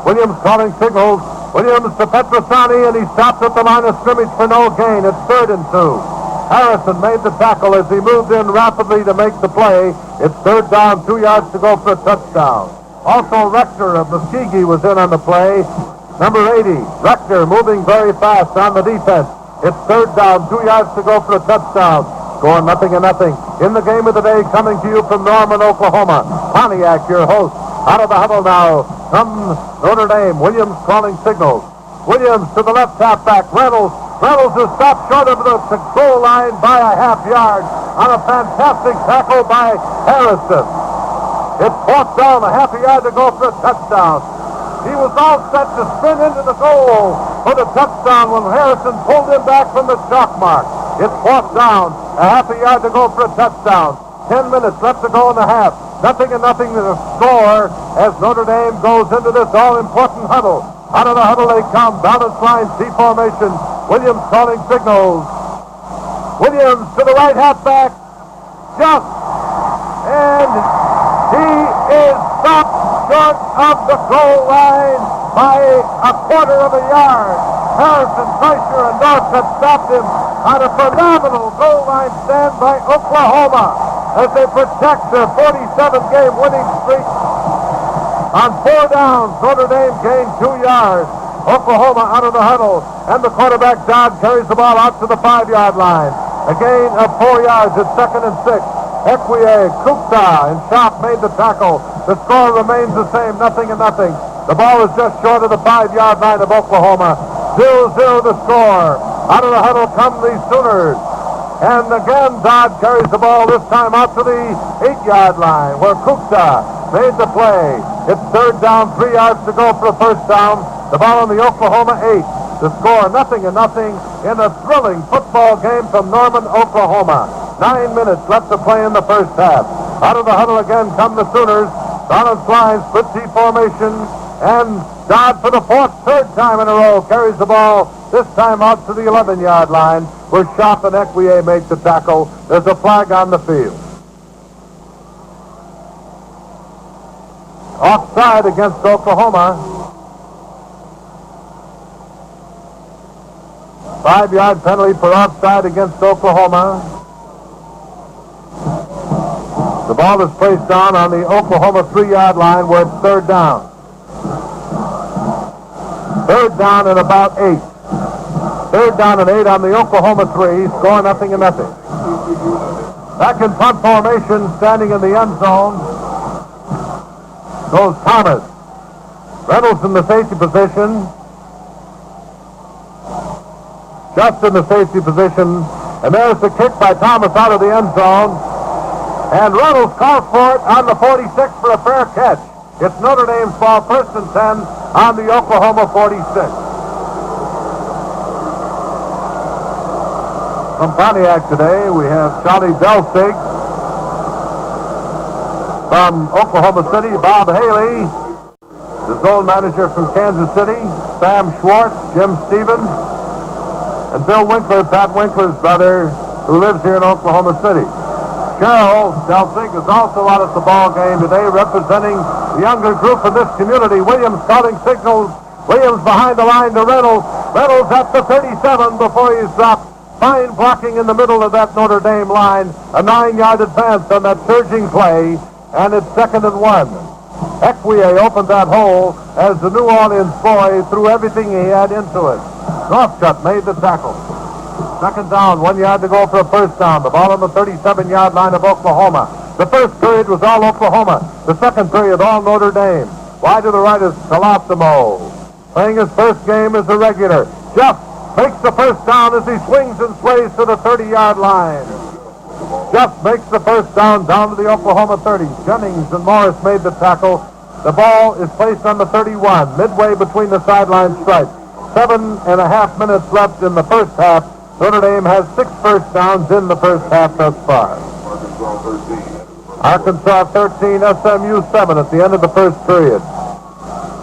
Williams calling signals. Williams to Petrosani, and he stops at the line of scrimmage for no gain. It's 3rd and 2. Harrison made the tackle as he moved in rapidly to make the play. It's 3rd down, 2 yards to go for a touchdown. Also, Rector of Muskegee was in on the play. Number 80, Rector moving very fast on the defense. It's 3rd down, 2 yards to go for a touchdown. Score 0-0. In the game of the day, coming to you from Norman, Oklahoma. Pontiac, your host. Out of the huddle now comes Notre Dame. Williams calling signals. Williams to the left halfback. Reynolds is stopped short of the goal line by a half yard on a fantastic tackle by Harrison. It's 4th down, a half a yard to go for a touchdown. He was all set to sprint into the goal for the touchdown when Harrison pulled him back from the chalk mark. It's 4th down, a half a yard to go for a touchdown. 10 minutes left to go in the half. 0-0 to score as Notre Dame goes into this all-important huddle. Out of the huddle they come. Balance line, C formation. Williams calling signals. Williams to the right halfback. Just. And he is stopped short of the goal line by a quarter of a yard. Harrison, Kreischer, and North have stopped him on a phenomenal goal line stand by Oklahoma as they protect their 47-game winning streak. On 4 downs, Notre Dame gained 2 yards. Oklahoma out of the huddle, and the quarterback, Dodd, carries the ball out to the 5-yard line. A gain of 4 yards at 2nd and 6. Equier, Kupta, and Schaaf made the tackle. The score remains the same, 0-0. The ball is just short of the 5-yard line of Oklahoma. 0-0 the score. Out of the huddle come the Sooners. And again, Dodd carries the ball, this time out to the 8-yard line, where Kupta made the play. It's 3rd down, 3 yards to go for a first down. The ball on the Oklahoma 8. The score 0-0 in a thrilling football game from Norman, Oklahoma. 9 minutes left to play in the first half. Out of the huddle again come the Sooners. Donald's line, split T formation, and Dodd for the third time in a row carries the ball, this time out to the 11-yard line, where Schaaf and Equier make the tackle. There's a flag on the field. Offside against Oklahoma. 5-yard penalty for offside against Oklahoma. The ball is placed down on the Oklahoma 3-yard line where it's 3rd down. 3rd down and about 8. 3rd down and 8 on the Oklahoma 3, score 0-0. Back in punt formation, standing in the end zone, goes Thomas. Reynolds in the safety position. Just in the safety position. And there's the kick by Thomas out of the end zone. And Reynolds calls for it on the 46 for a fair catch. It's Notre Dame's ball, 1st and 10 on the Oklahoma 46. From Pontiac today, we have Charlie Belsig. From Oklahoma City, Bob Haley. The zone manager from Kansas City, Sam Schwartz, Jim Stevens, and Bill Winkler, Pat Winkler's brother, who lives here in Oklahoma City. Cheryl Delsig is also out at the ball game today, representing the younger group in this community. Williams calling signals. Williams behind the line to Reynolds. Reynolds at the 37 before he's dropped. Fine blocking in the middle of that Notre Dame line. A 9-yard advance on that surging play, and it's 2nd and 1. Equier opened that hole as the New Orleans boy threw everything he had into it. Northcutt made the tackle. 2nd down, 1 yard to go for a first down. The ball on the 37-yard line of Oklahoma. The first period was all Oklahoma. The second period, all Notre Dame. Wide to the right is Colosimo. Playing his first game as a regular. Jeff makes the first down as he swings and sways to the 30-yard line. Jeff makes the first down to the Oklahoma 30. Jennings and Morris made the tackle. The ball is placed on the 31, midway between the sideline stripes. 7.5 minutes left in the first half. Notre Dame has 6 first downs in the first half thus far. Arkansas 13, SMU 7 at the end of the first period.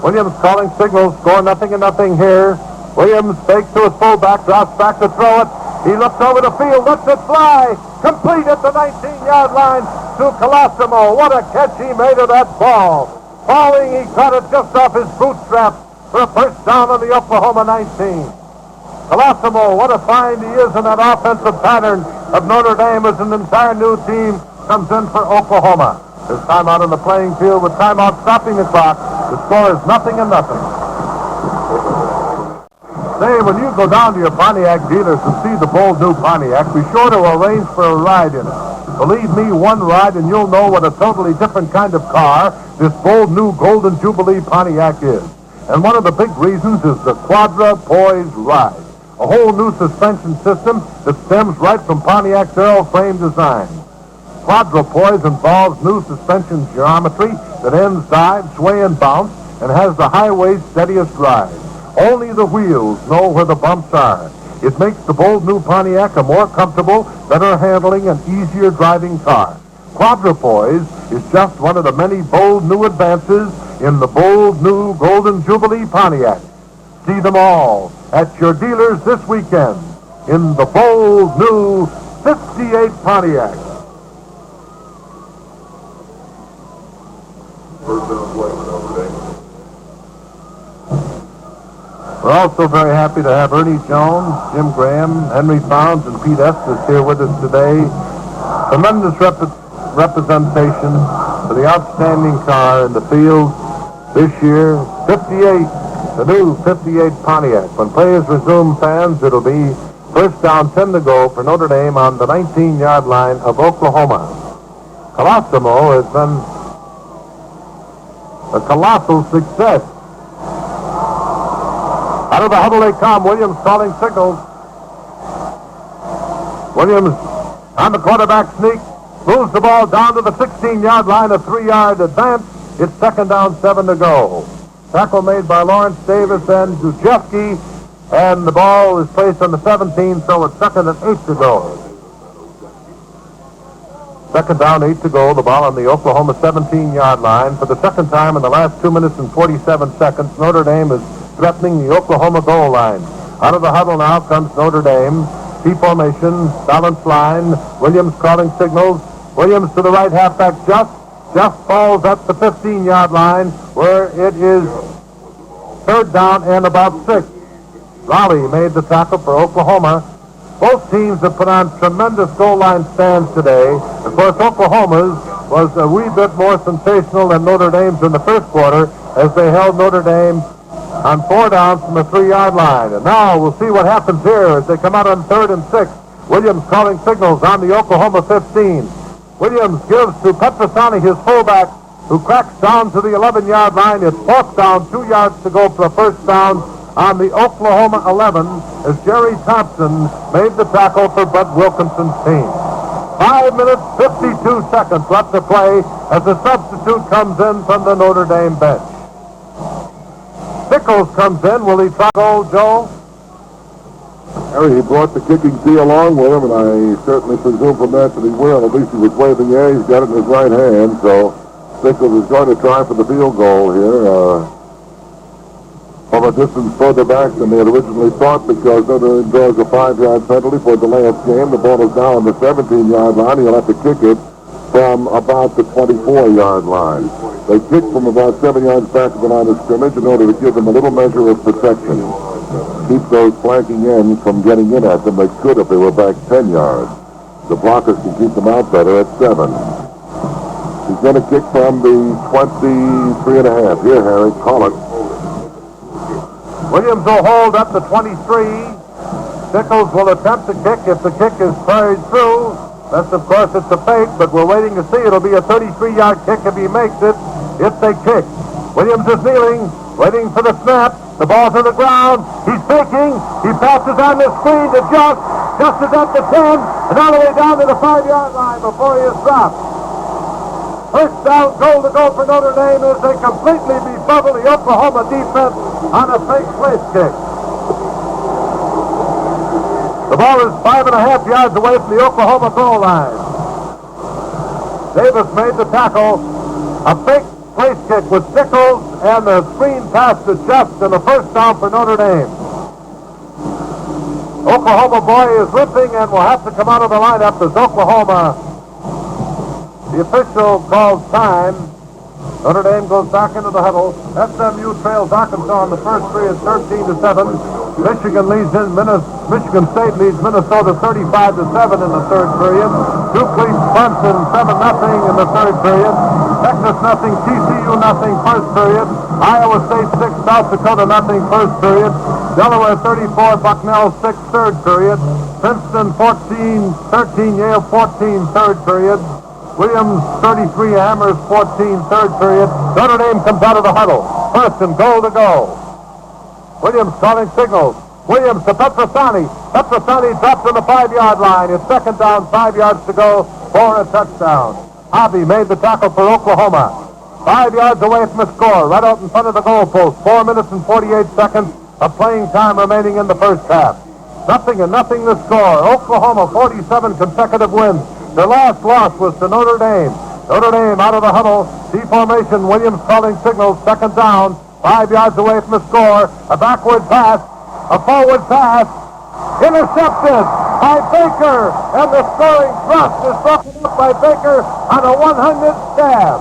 Williams calling signals, score 0-0 here. Williams fakes to his fullback, drops back to throw it. He looks over the field, lets it fly. Complete at the 19-yard line to Colosimo. What a catch he made of that ball. Falling, he caught it just off his bootstrap for a first down on the Oklahoma 19. Colosimo, what a find he is in that offensive pattern of Notre Dame as an entire new team comes in for Oklahoma. There's timeout on the playing field with timeout stopping the clock. The score is 0-0. Say, when you go down to your Pontiac dealers and see the bold new Pontiac, be sure to arrange for a ride in it. Believe me, one ride and you'll know what a totally different kind of car this bold new Golden Jubilee Pontiac is. And one of the big reasons is the Quadra Poise Ride, a whole new suspension system that stems right from Pontiac's airframe design. Quadra Poise involves new suspension geometry that ends dive, sway, and bounce, and has the highway's steadiest ride. Only the wheels know where the bumps are. It makes the bold new Pontiac a more comfortable, better handling, and easier driving car. Quadrupoise is just one of the many bold new advances in the bold new Golden Jubilee Pontiac. See them all at your dealers this weekend in the bold new 58 Pontiac. First down play for Notre Dame. We're also very happy to have Ernie Jones, Jim Graham, Henry Founds, and Pete Estes here with us today. Tremendous representation for the outstanding car in the field this year. 58, the new 58 Pontiac. When players resume, fans, it'll be first down, 10 to go for Notre Dame on the 19-yard line of Oklahoma. Colosimo has been a colossal success. Out of the huddle they come. Williams calling signals. Williams on the quarterback sneak. Moves the ball down to the 16-yard line, a 3-yard advance. It's 2nd down, 7 to go. Tackle made by Lawrence Davis and Dujewski. And the ball is placed on the 17, so it's 2nd and 8 to go. 2nd down, 8 to go. The ball on the Oklahoma 17-yard line. For the second time in the last 2 minutes and 47 seconds, Notre Dame is threatening the Oklahoma goal line. Out of the huddle now comes Notre Dame. T formation, balanced line. Williams calling signals. Williams to the right halfback, Just falls at the 15-yard line where it is 3rd down and about 6. Raleigh made the tackle for Oklahoma. Both teams have put on tremendous goal line stands today. Of course, Oklahoma's was a wee bit more sensational than Notre Dame's in the first quarter as they held Notre Dame on 4 downs from the 3-yard line. And now we'll see what happens here as they come out on 3rd and 6. Williams calling signals on the Oklahoma 15. Williams gives to Petrosani, his fullback, who cracks down to the 11-yard line. It's 4th down, 2 yards to go for a first down on the Oklahoma 11 as Jerry Thompson made the tackle for Bud Wilkinson's team. 5 minutes, 52 seconds left to play as a substitute comes in from the Notre Dame bench. Pickles comes in. Will he try goal, Joe? Harry, he brought the kicking tee along with him, and I certainly presume from that he will. At least he was waving there. He's got it in his right hand, so Pickles is going to try for the field goal here. from a distance further back than they had originally thought because Notre Dame draws a 5-yard penalty for delay of game. The ball is now on the 17-yard line. He'll have to kick it from about the 24-yard line. They kick from about 7 yards back of the line of scrimmage in order to give them a little measure of protection. Keep those flanking ends from getting in at them. They could if they were back 10 yards. The blockers can keep them out better at 7. He's going to kick from the 23.5. Here, Harry, call it. Williams will hold up the 23. Sickles will attempt to kick if the kick is carried through. That's, of course, it's a fake, but we're waiting to see. It'll be a 33-yard kick if he makes it, if they kick. Williams is kneeling, waiting for the snap. The ball's on the ground. He's faking. He passes on the screen to just is at the 10, and all the way down to the 5-yard line before he is dropped. First down, goal to go for Notre Dame as they completely befuddle the Oklahoma defense on a fake place kick. The ball is 5.5 yards away from the Oklahoma goal line. Davis made the tackle. A fake place kick with Sickles and the screen pass to Just and the first down for Notre Dame. Oklahoma boy is limping and will have to come out of the lineup as Oklahoma. The official calls time. Notre Dame goes back into the huddle. SMU trails Arkansas in the first period 13-7. Michigan State leads Minnesota 35-7 in the third period. Duke leads Clemson 7-0 in the third period. Texas nothing, TCU nothing first period. Iowa State 6, South Dakota nothing first period. Delaware 34, Bucknell 6 third period. Princeton 14-13, Yale 14 third period. Williams 33, Hammers 14 third period. Notre Dame comes out of the huddle. First and goal to go. Williams calling signals. Williams to Petrosani. Petrosani drops on the 5-yard line. It's second down, 5 yards to go for a touchdown. Hobby made the tackle for Oklahoma. 5 yards away from the score, right out in front of the goalpost. 4 minutes and 48 seconds of playing time remaining in the first half. 0-0 the score. Oklahoma 47 consecutive wins. Their last loss was to Notre Dame. Notre Dame out of the huddle. C formation. Williams calling signals. Second down. 5 yards away from the score. A backward pass. A forward pass. Intercepted by Baker. And the scoring thrust is broken up by Baker on a one-handed stab.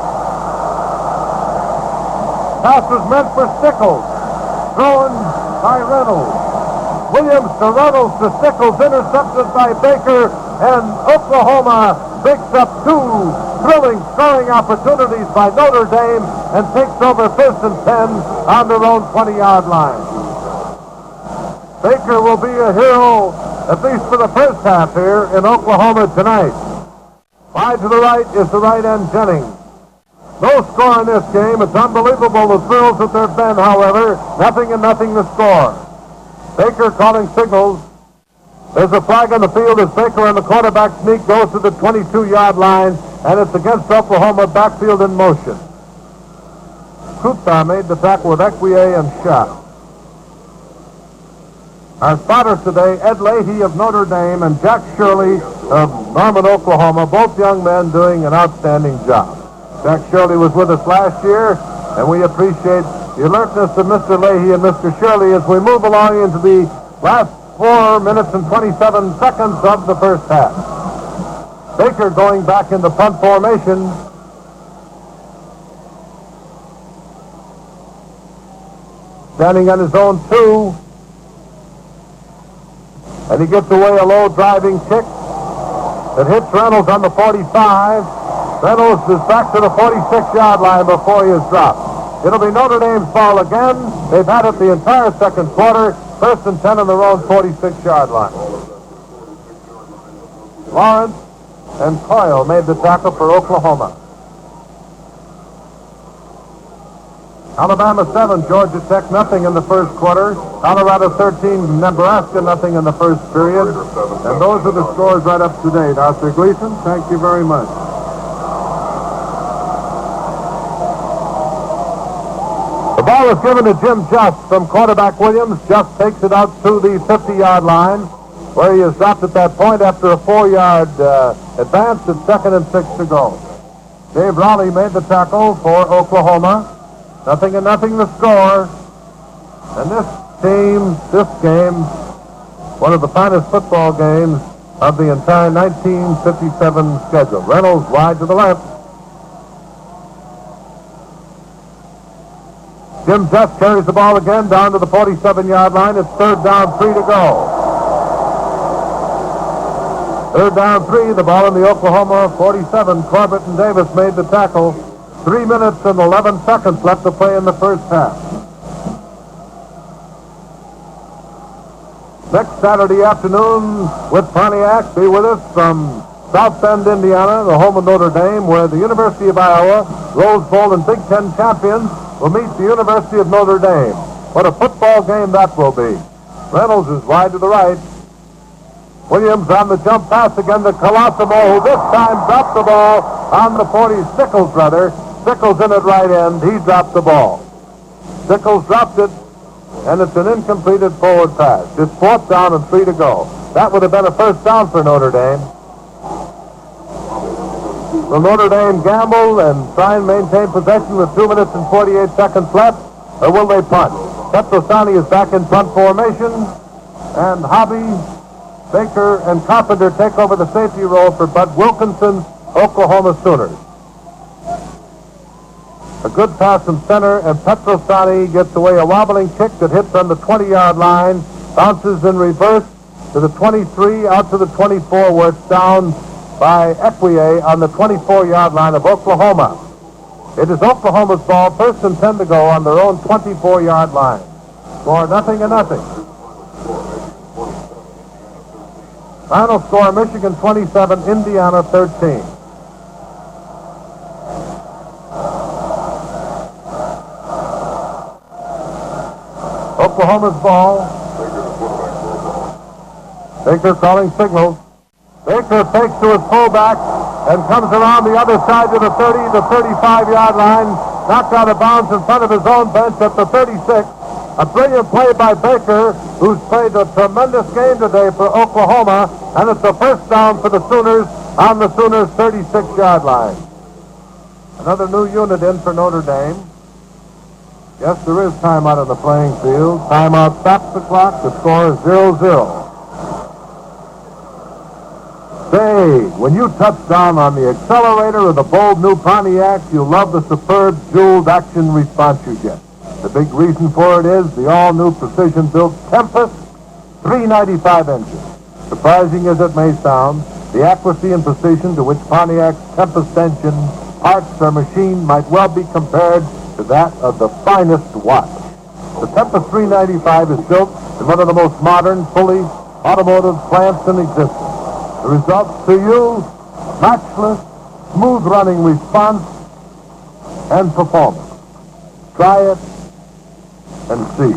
Pass was meant for Sickles. Thrown by Reynolds. Williams to Reynolds to Sickles. Intercepted by Baker. And Oklahoma picks up 2 thrilling scoring opportunities by Notre Dame and takes over first and 10 on their own 20-yard line. Baker will be a hero, at least for the first half here in Oklahoma tonight. Wide to the right is the right end Jennings. No score in this game. It's unbelievable the thrills that there have been, however. 0-0 the score. Baker calling signals. There's a flag on the field as Baker and the quarterback sneak goes to the 22-yard line, and it's against Oklahoma, backfield in motion. Kuta made the tackle with Equier and shot. Our spotters today, Ed Leahy of Notre Dame and Jack Shirley of Norman, Oklahoma, both young men doing an outstanding job. Jack Shirley was with us last year, and we appreciate the alertness of Mr. Leahy and Mr. Shirley as we move along into the last 4 minutes and 27 seconds of the first half. Baker going back in the punt formation. Standing on his own 2. And he gets away a low driving kick that hits Reynolds on the 45. Reynolds is back to the 46-yard line before he is dropped. It'll be Notre Dame's ball again. They've had it the entire second quarter. First and 10 on their own 46-yard line. Lawrence and Coyle made the tackle for Oklahoma. Alabama 7, Georgia Tech nothing in the first quarter. Colorado 13, Nebraska nothing in the first period. And those are the scores right up to date. Arthur Gleason, thank you very much. The ball is given to Jim Just from quarterback Williams. Just takes it out to the 50-yard line, where he is dropped at that point after a 4-yard advance at 2nd and 6 to go. Dave Raleigh made the tackle for Oklahoma. 0-0 the score. And this game, one of the finest football games of the entire 1957 schedule. Reynolds wide to the left. Jim Just carries the ball again down to the 47-yard line. It's third down, 3 to go. Third down, 3, the ball in the Oklahoma 47. Corbett and Davis made the tackle. 3 minutes and 11 seconds left to play in the first half. Next Saturday afternoon with Pontiac, be with us from South Bend, Indiana, the home of Notre Dame, where the University of Iowa, Rose Bowl and Big Ten champions will meet the University of Notre Dame. What a football game that will be. Reynolds is wide to the right. Williams on the jump pass again to Colosimo, who this time dropped the ball on the 40. Sickles, rather. Sickles in at right end. He dropped the ball. Sickles dropped it, and it's an incompleted forward pass. It's fourth down and 3 to go. That would have been a first down for Notre Dame. Will Notre Dame gamble and try and maintain possession with 2 minutes and 48 seconds left, or will they punt? Petrosani is back in punt formation, and Hobby, Baker, and Carpenter take over the safety role for Bud Wilkinson's Oklahoma Sooners. A good pass from center, and Petrosani gets away a wobbling kick that hits on the 20-yard line, bounces in reverse to the 23, out to the 24, where it's down by Equier on the 24-yard line of Oklahoma. It is Oklahoma's ball, first and 10 to go on their own 24-yard line. Score 0-0. Final score, Michigan 27, Indiana 13. Oklahoma's ball. Baker calling signals. Baker fakes to his fullback and comes around the other side to the 30, the 35-yard line, knocked out of bounds in front of his own bench at the 36. A brilliant play by Baker, who's played a tremendous game today for Oklahoma, and it's a first down for the Sooners on the Sooners' 36-yard line. Another new unit in for Notre Dame. Yes, there is timeout on the playing field. Timeout stops the clock. The score is 0-0. Say, when you touch down on the accelerator of the bold new Pontiac, you'll love the superb jeweled action response you get. The big reason for it is the all-new precision-built Tempest 395 engine. Surprising as it may sound, the accuracy and precision to which Pontiac's Tempest engine parts or machine might well be compared to that of the finest watch. The Tempest 395 is built in one of the most modern, fully automotive plants in existence. The results to you, matchless, smooth-running response and performance. Try it and see.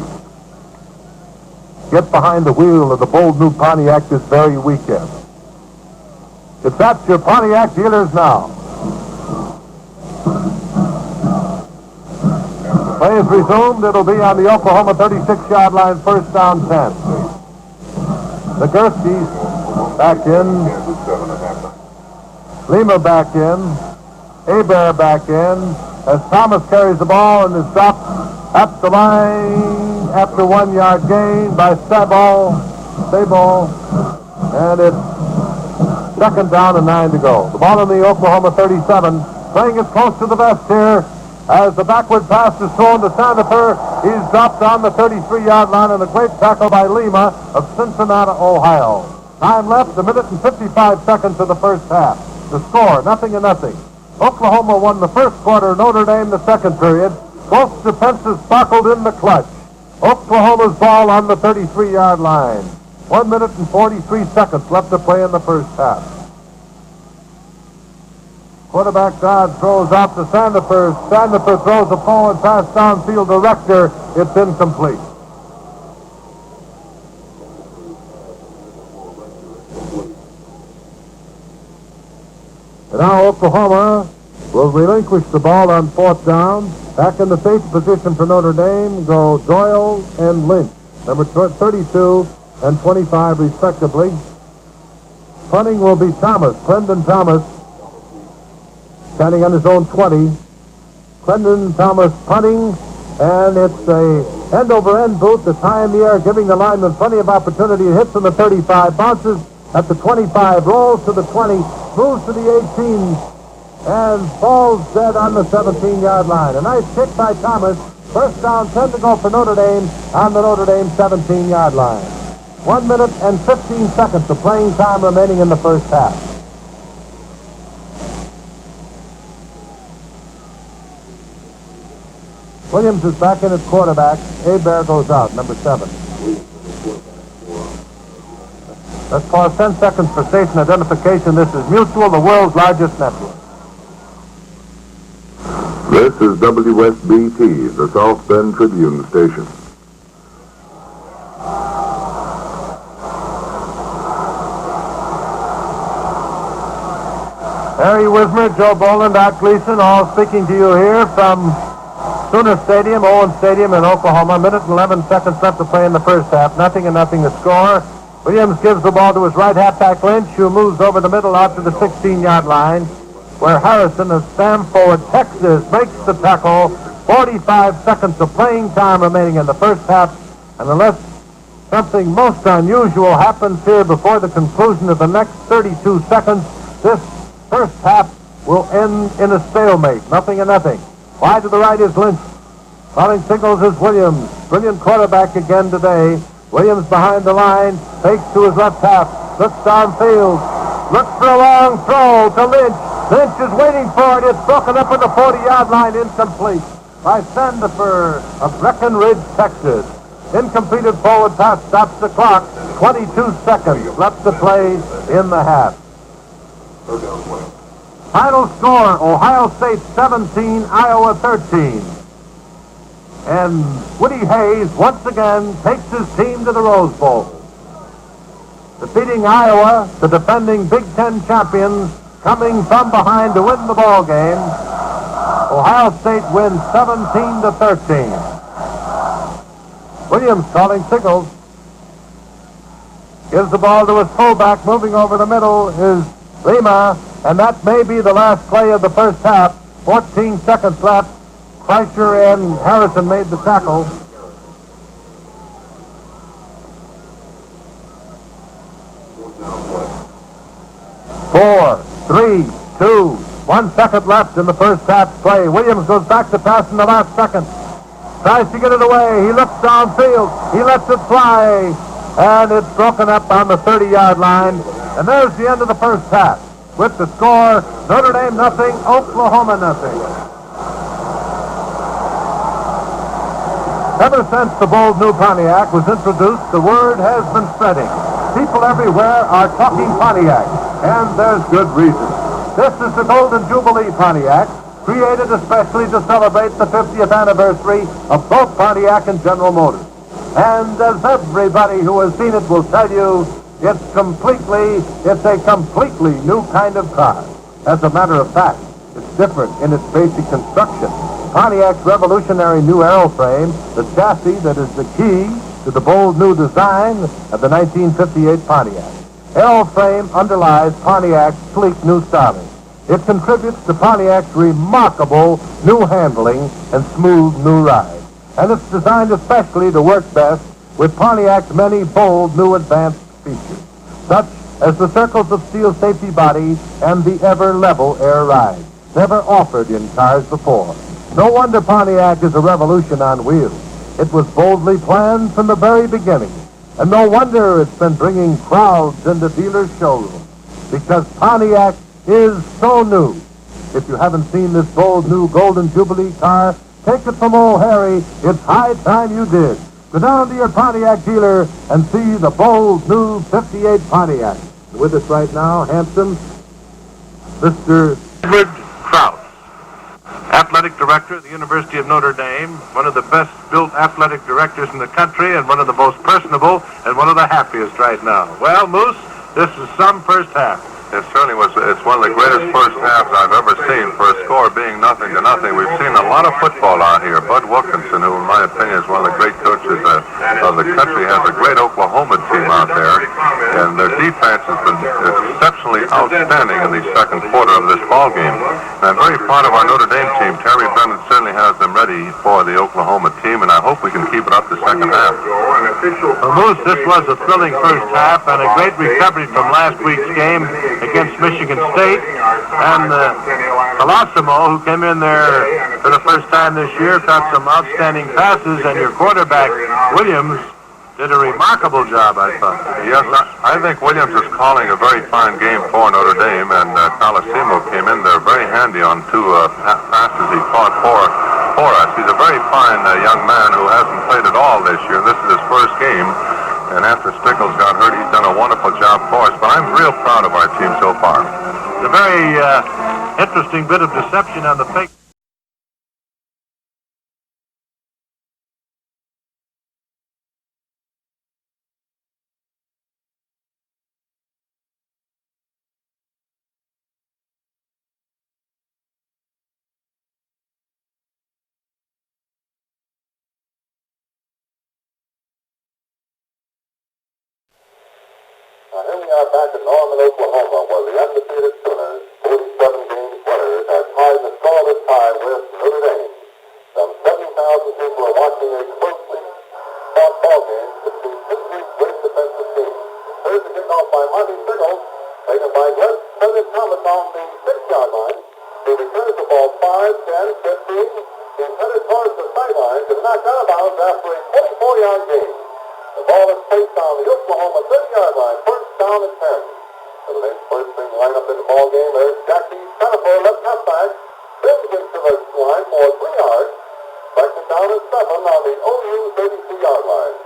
Get behind the wheel of the bold new Pontiac this very weekend. It's at your Pontiac dealers now. Play is resumed. It'll be on the Oklahoma 36-yard line, first down 10. The Gursky's back in. Lima back in. Hebert back in. As Thomas carries the ball and is dropped at the line after 1 yard gain by Sabo. And it's second down and 9 to go. The ball in the Oklahoma 37, playing it close to the vest here as the backward pass is thrown to Sandifer. He's dropped on the 33-yard line, and a great tackle by Lima of Cincinnati, Ohio. Time left, 1 minute and 55 seconds of the first half. The score, 0-0. Oklahoma won the first quarter, Notre Dame the second period. Both defenses sparkled in the clutch. Oklahoma's ball on the 33-yard line. 1 minute and 43 seconds left to play in the first half. Quarterback Dodd throws out to Sandifer. Sandifer throws a forward pass downfield to Rector. It's incomplete. And now Oklahoma will relinquish the ball on fourth down. Back in the safety position for Notre Dame go Doyle and Lynch, number 32 and 25 respectively. Punting will be Thomas, Clendon Thomas, standing on his own 20. Clendon Thomas punting, and it's a End-over-end boot, the tie in the air, giving the lineman plenty of opportunity. It hits on the 35, bounces at the 25, rolls to the 20, moves to the 18, and falls dead on the 17-yard line. A nice kick by Thomas. First down, 10 to go for Notre Dame on the Notre Dame 17-yard line. 1 minute and 15 seconds of playing time remaining in the first half. Williams is back in at quarterback. Hebert goes out, number 7. Let's pause 10 seconds for station identification. This is Mutual, the world's largest network. This is WSBT, the South Bend Tribune station. Harry Wismer, Joe Boland, Art Gleason, all speaking to you here from Sooner Stadium, Owen Stadium in Oklahoma. Minute and 11 seconds left to play in the first half. 0-0 to score. Williams gives the ball to his right halfback Lynch, who moves over the middle out to the 16-yard line, where Harrison of Stamford, Texas, makes the tackle. 45 seconds of playing time remaining in the first half. And unless something most unusual happens here before the conclusion of the next 32 seconds, this first half will end in a stalemate. 0-0. Wide to the right is Lynch. Calling signals is Williams. Brilliant quarterback again today. Williams behind the line, fakes to his left half, looks downfield, looks for a long throw to Lynch. Lynch is waiting for it. It's broken up at the 40-yard line, incomplete by Sandifer of Breckenridge, Texas. Incompleted forward pass stops the clock. 22 seconds left to play in the half. Final score, Ohio State 17, Iowa 13. And Woody Hayes once again takes his team to the Rose Bowl. Defeating Iowa, the defending Big Ten champions, coming from behind to win the ball game. Ohio State wins 17-13. Williams calling signals. Gives the ball to his fullback. Moving over the middle is Lima, and that may be the last play of the first half. 14 seconds left. Kreischer and Harrison made the tackle. Four, 3, 2, 1 second left in the first half play. Williams goes back to pass in the last second. Tries to get it away. He looks downfield. He lets it fly. And it's broken up on the 30-yard line. And there's the end of the first half. With the score, Notre Dame nothing, Oklahoma nothing. Ever since the bold new Pontiac was introduced, the word has been spreading. People everywhere are talking Pontiac, and there's good reason. This is the Golden Jubilee Pontiac, created especially to celebrate the 50th anniversary of both Pontiac and General Motors. And as everybody who has seen it will tell you, it's a completely new kind of car. As a matter of fact, it's different in its basic construction. Pontiac's revolutionary new aeroframe, the chassis that is the key to the bold new design of the 1958 Pontiac. Aeroframe underlies Pontiac's sleek new styling. It contributes to Pontiac's remarkable new handling and smooth new ride. And it's designed especially to work best with Pontiac's many bold new advanced features, such as the circles of steel safety body and the ever-level air ride, never offered in cars before. No wonder Pontiac is a revolution on wheels. It was boldly planned from the very beginning. And no wonder it's been bringing crowds into dealers' showrooms, because Pontiac is so new. If you haven't seen this bold new Golden Jubilee car, take it from old Harry. It's high time you did. Go down to your Pontiac dealer and see the bold new 58 Pontiac. With us right now, handsome Mr. Edward Krause, athletic director of the University of Notre Dame, one of the best-built athletic directors in the country, and one of the most personable, and one of the happiest right now. Well, Moose, this is some first half. It certainly was. It's one of the greatest first halves I've ever seen for a score being 0-0. We've seen a lot of football out here. Bud Wilkinson, who in my opinion is one of the great coaches of the country, has a great Oklahoma team out there. And their defense has been exceptionally outstanding in the second quarter of this ball game. And I'm very proud of our Notre Dame team. Terry Brennan certainly has them ready for the Oklahoma team, and I hope we can keep it up the second half. Well, Moose, this was a thrilling first half and a great recovery from last week's game against Michigan State. And Colosimo, who came in there for the first time this year, caught some outstanding passes, and your quarterback, Williams, did a remarkable job, I thought. Yes, I think Williams is calling a very fine game for Notre Dame, and Colosimo came in there very handy on two passes he caught for us. He's a very fine young man who hasn't played at all this year. This is his first game, and after Stickles got hurt, he's done a wonderful job for us. But I'm real proud of our team so far. It's a very interesting bit of deception on the fake. Now, here we are back in Norman, Oklahoma, where the undefeated Sooners, 47 games winners, are tied in a scoreless tie with Notre Dame. Some 70,000 people are watching a closely fought ball game between two great defensive teams. Here's the kickoff by Monty Stickles, taken by Glenn President Thomas on the 6-yard line. He returns the ball 5, 10, 15. He's headed towards the sidelines and knocked out of bounds after a 24-yard gain. The ball is placed on the Oklahoma 30-yard line, first down and 10. The next first string lineup in the ball game. There's Jackie Conifer, left halfback, spins into the line for 3 yards. Second down and 7 on the OU 32-yard line.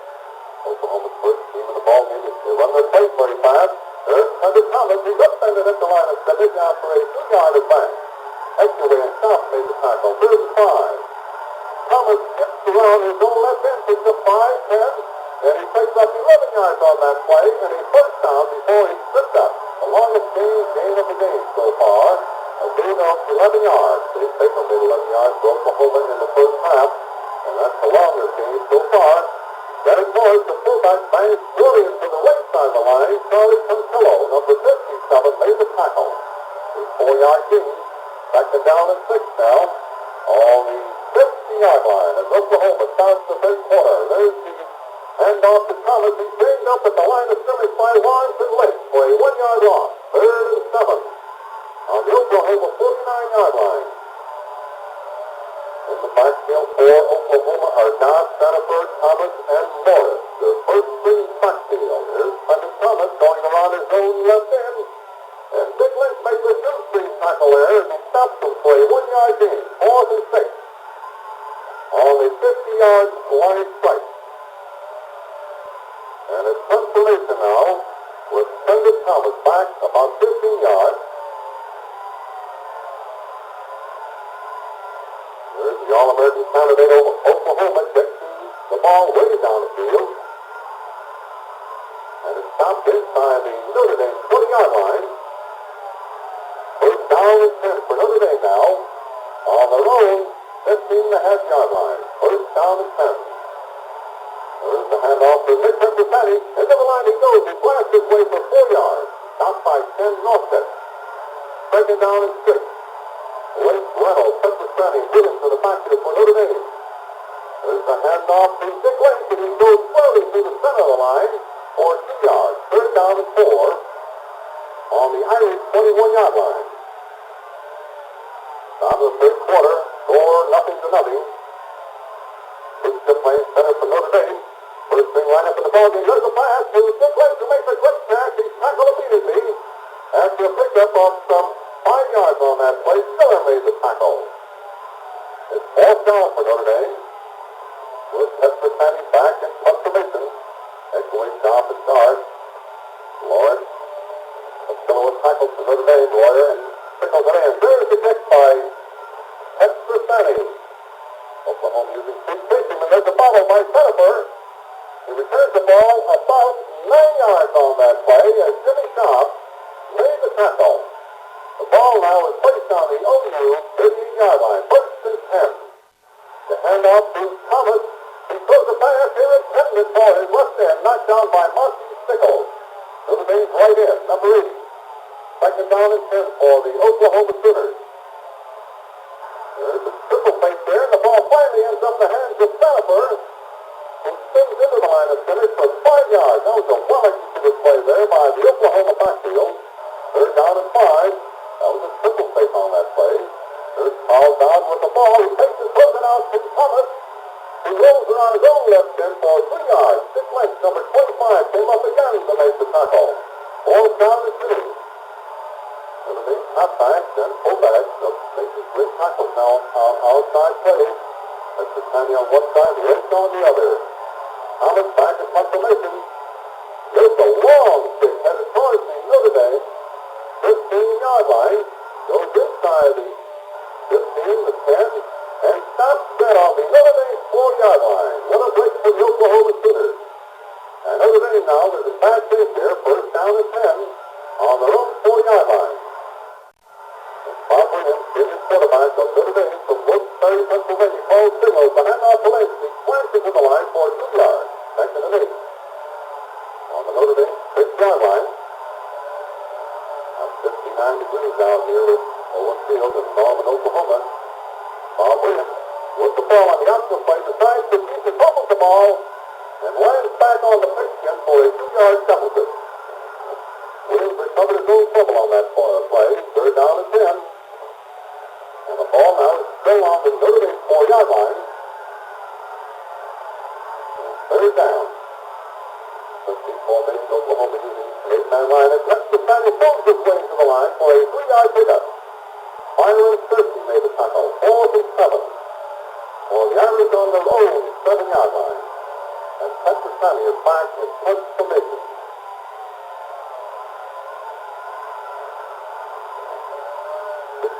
Oklahoma's first team in the ball game is to run their play very fast. There's President Thomas. He's upended at the line of scrimmage after a 2-yard advance. Exaway and South made the tackle, 3rd and 5. Thomas skips around his own left end, picks up 5, 10. And he picks up 11 yards on that play, and he first down before he slipped up. The longest gain of the game so far, a gain of 11 yards. They've taken 11 yards to Oklahoma in the first half, and that's the longest gain so far. Getting towards the fullback, bangs brilliant to the right side of the line. Charlie Contillo, number 57, made the tackle. A 4-yard gain. Second down and 6 now on the 50-yard line as Oklahoma starts the third quarter. There's the handoff to Thomas. He's chained up at the line of scrimmage by Lawrence and Lake for a 1-yard loss. 3rd and 7 on the Oklahoma 49-yard line. In the backfield for Oklahoma are Dodd, Sanford, Thomas, and Morris. The first string backfield is President Thomas going around his own left end. And Big Lynch makes a 2-string tackle there as he stops him for a 1-yard gain. 4th and 6 on the 50-yard line strike. And it's consolation now with President Thomas back about 15 yards. There's the All-American candidate over Oklahoma checking the ball way down the field. And it's stopped inside the Notre Dame 20-yard line. First down and 10 for Notre Dame now. On their own 15.5-yard line. First down and 10. There's the handoff to Nick Petrosani. Into the line he goes. He blasts his way for 4 yards. Stopped by Ken Northett. Second down and 6. Lynch, Reynolds, Petrosani hit him to the backfield for Notre Dame. There's the handoff to Dick Lynch, and he goes slowly through the center of the line for 2 yards. Third down and 4 on the Irish 21-yard line. Down to the third quarter. Score 0-0. It's the play center for Notre Dame. First string lineup in the ballgame. There's a pass to Dick Lynch who makes a quick catch. He's tackled immediately after a pickup of some 5 yards on that play. Stiller made the tackle. It's 4th down for Notre Dame. With Petrosani back in confirmation. Echoing down the start. Lawrence. Stiller was tackled for Notre Dame. Lawyer and Pickles it in. There's the kick by Petrosani. Oklahoma using two chasing, and there's a follow by Jennifer. He returns the ball about 9 yards on that play as Jimmy Schaaf made the tackle. The ball now is placed on the OU 13-yard line. First and 10. The handoff to Thomas. He throws a pass here intended for his left end. Knocked down by Monty Stickles. Notre Dame's right end, number 80. Second down and 10 for the Oklahoma Sooners. There's a triple fake there, and the ball finally ends up in the hands of Sanifer, who spins into the line of scrimmage for 5 yards. That was a well-executed play there by the Oklahoma backfield. Third down and 5. That was a triple fake on that play. There's Paul down with the ball. He takes it, throws it out to Thomas. He rolls it on his own left end for 3 yards. Stick length, number 25, came up again to make the tackle. Ball down and 2. Notre Dame halfbacks and fullbacks of making great tackles now outside plays. That's the Tanya on one side, the Edge on the other. Thomas back in confirmation. There's a long kick headed towards the Notre Dame 15-yard line. Goes inside the 15, the 10, and stops dead on the Notre Dame 4-yard line. What a break for the Oklahoma Sooners. And Notre Dame now is in bad shape here. First down and 10 on their own 4-yard line. Bob Williams, senior quarterback of Notre Dame from Wilkes-Barre, Pennsylvania, calls signals. The handoff to Lacy, slanting to the line for 2 yards. Second and 8. On the Notre Dame 6-yard line. Now 59 degrees down here with Owen Field in Norman, Oklahoma. Bob Williams with the ball on the option play, decides to keep it, fumbles the ball, and lands back on the pigskin for a 2-yard deficit. Williams recovered his own fumble on that play. Third down and 10. And the ball now is still on the Notre Dame 4-yard line. Third down. 15 formation, Oklahoma using an 8-man line. And Texas County throws his way to the line for a 3-yard pickup. Byron Thurston made the tackle. 4th and 7. For the Irish on their own 7-yard line. And Texas County is back in punt formation.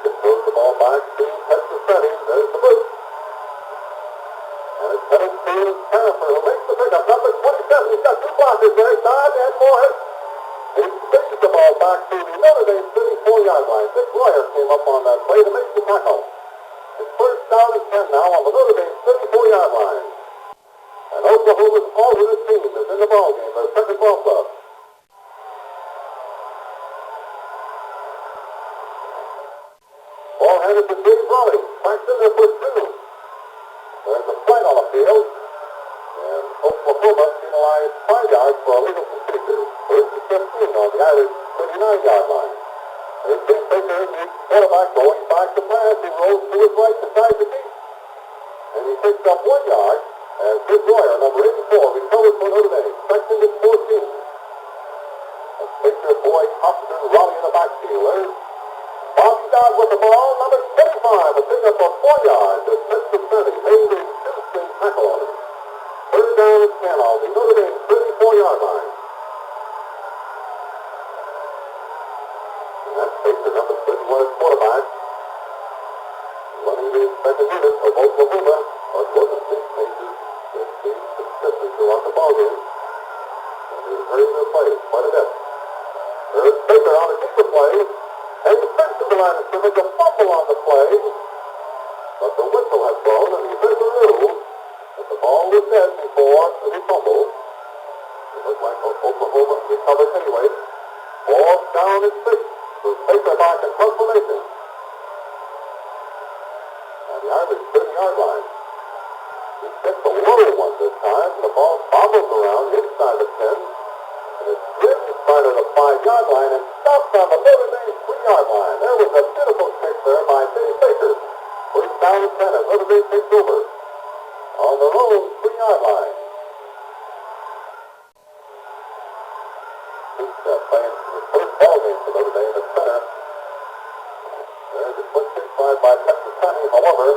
Throws the ball back to Texas County. There's the boot. And it's headed to Sanifer, who makes the pickup. Number 27. He's got 2 blockers there. Side and forward. He spins the ball back to the Notre Dame 34-yard line. Dick Royer came up on that play to make the tackle. It's first down and 10 now on the Notre Dame 34-yard line. And Oklahoma's alternate team is in the ballgame. Their second ball club. Ball handed to Dave Raleigh. Backs in there for 2. There's a flight on the field. And Oklahoma penalized 5 yards for illegal procedure. First and 15 on the Irish 39-yard line. There's Jim Baker, the quarterback, going back to pass. He rolls to his right to side the deep. And he picks up 1 yard as Dick Royer, number 84, recovers for Notre Dame. Second and 14. And Baker, Boyd, Hopkins, Raleigh in the backfield. There's Bobby Dodd with the ball, number 25, a pickup of 4 yards. As Texas County made a 2-string tackle on him. Third down and 10 on the Notre Dame 34-yard line. And that's Baker, number 31, quarterback. Running the second unit of Oklahoma. But wasn't big pages. This team consistent throughout the ballgame. And he's hurrying their plays quite a bit. There's Baker on a deeper play. And he sends to the line of scrimmage, a fumble on the play. But the whistle has blown, and he heard the rule that the ball was dead before he fumbled. It looked like Oklahoma recovered anyway. Ball down at 6. With Baker back in confirmation. And the Irish 30-yard line. He gets a low one this time. The ball bobbles around inside the 10. And it's driven inside of the 5-yard line and stops on the Notre Dame 3-yard line. There was a beautiful kick there by Dave Baker. First down and 10 as Notre Dame takes over on their own 3-yard line. Playing the first ball game for Notre Dame at center. There's a quick kick by Texas County. However,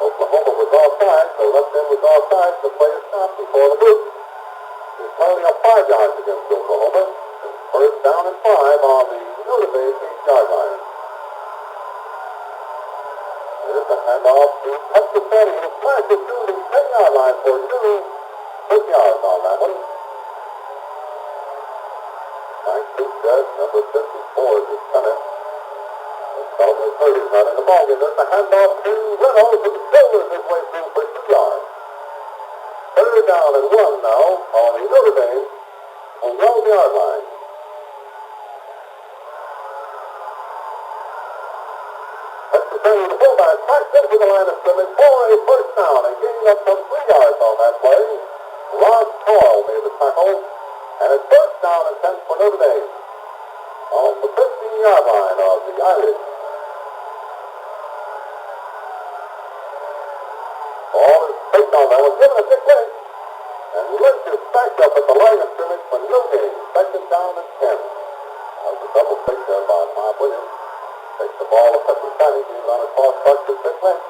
Oklahoma was offside. The left end was offside. The play is stopped before the boot. He's only up 5 yards against Oklahoma. First down and 5 on the Notre Dame 8-yard line. There's a handoff to Texas County. He flashes to the 10-yard line for 2 quick yards on that one. Back to does. Number 54 is his center. Sullivan third is not in the ballgame. There's the handoff to Reynolds, who shoulders his way through for 2 yards. Third down and 1 now on the Notre Dame on the 12-yard line. That's the center of the fullback. Backs into the line of scrimmage for a first down and gaining up some 3 yards on that play. Ross Coyle made the tackle, and it's first down and 10 for Notre Dame on the 15-yard line of the Irish. Ball is faked on that one, given a big hit, and Lynch is backed up at the line of scrimmage for no gain. Second down and 10. That was a double fake there by Bob Williams. Takes the ball to Petrosani, he's on a cross buck to Vic Lynch.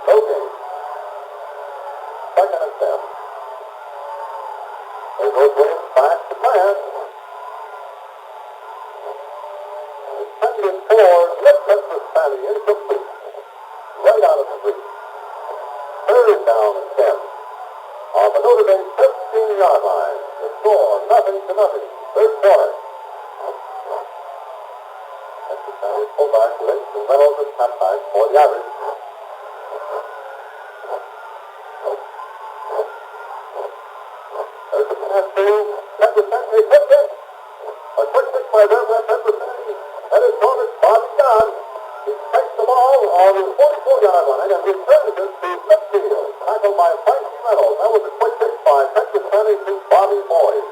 No gain. Second and 10. There goes Williams back to pass. Second and 4, Nick Petrosani, incomplete. Right out of the reach. Third down and 10 on the Notre Dame 15-yard line. The score, 0-0. Third quarter. That's the Spanish fullback, Lynch, and Reynolds at halftime for the Irish. There's the pass to Petrosani. Quick kick. A quick kick by Petrosani. That is called as Bobby John. He takes the ball on the 44-yard line and returns it to midfield. Tackled by Frankie Reynolds. That was a quick kick by Petrosani to Bobby Boyd.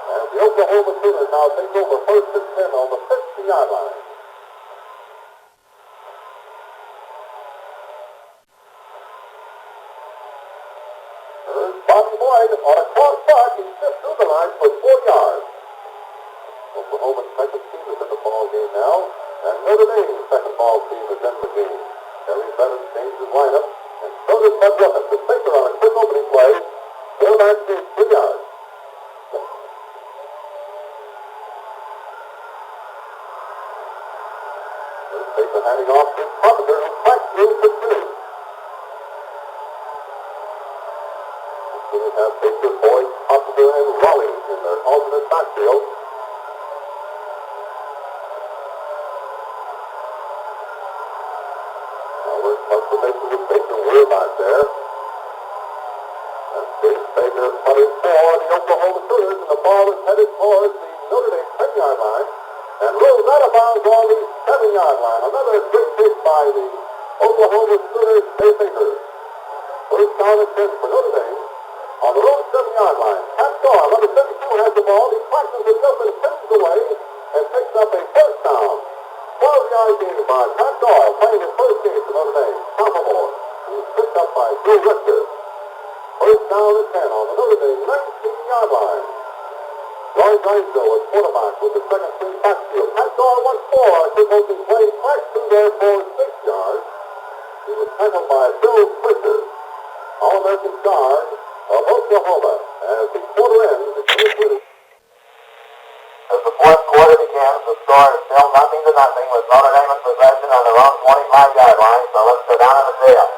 And the Oklahoma Sooners now take over first and 10 on the 50-yard line. There's Bobby Boyd on a cross buck. He slipped through the line for 4 yards. Oklahoma's second team is in the ball game now, and Notre Dame's second ball team is in the game. Terry Bennett changed his lineup, and so does Bud Ruffin. The Baker on a quick opening play. Quarterback gains 3 yards. Baker handing off to Carpenter, who cracks through for 2. The Sooners have Baker, Boyd, Carpenter, and Raleigh in their alternate backfield. Confirmation with Baker way back there. That's Dave Baker punting for the Oklahoma Sooners, and the ball is headed towards the Notre Dame 10-yard line and rolls out of bounds on the 7-yard line. Another good kick by the Oklahoma Sooners, Dave Baker. First down and 10 for Notre Dame on the own 7-yard line. Pat Shaw, number 72, has the ball. He flashes it up and spins away and picks up a first down. 12-yard gain by Pat Doyle, playing his first game for Notre Dame. Sophomore. He's picked up by Drew Richter. First down and 10 on the Notre Dame 19-yard line. George Reinzel is quarterback with the second string backfield. Pat Doyle once more on a quick opening play. Cracks through there for 6 yards. He was tackled by Bill Fisher, All-American guard of Oklahoma, as the quarter ends. As the fourth quarter begins, the score is still 0-0 with Notre Dame in possession on their own 25-yard line, so let's go down in the field.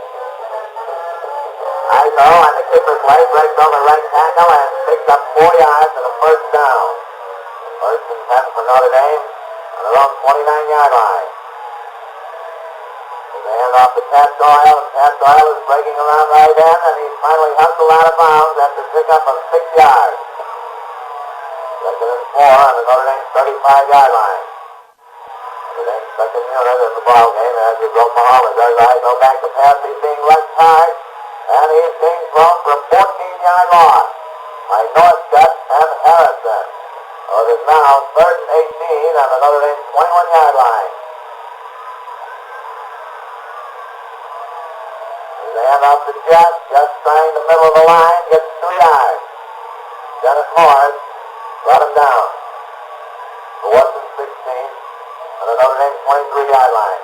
Iso and the kicker's leg breaks over right tackle and picks up 4 yards and a first down. First and 10 for Notre Dame on their own 29-yard line. They hand off to Pat Doyle, and Pat Doyle is breaking around right end, and he's finally hustled out of bounds after pick up of 6 yards. Second and 4 on the Notre Dame 35-yard line. Notre Dame's second unit in the ball game, as is Oklahoma. There's Iso back to pass. He's being left hard, and he's being thrown for a 14-yard loss by Northcutt and Harrison. So it is now third and 18 on the Notre Dame 21-yard line. They hand off to Jess. Jess trying the middle of the line, gets 2 yards. Dennis Morris brought him down. Fourth and 16 on the Notre Dame 23-yard line.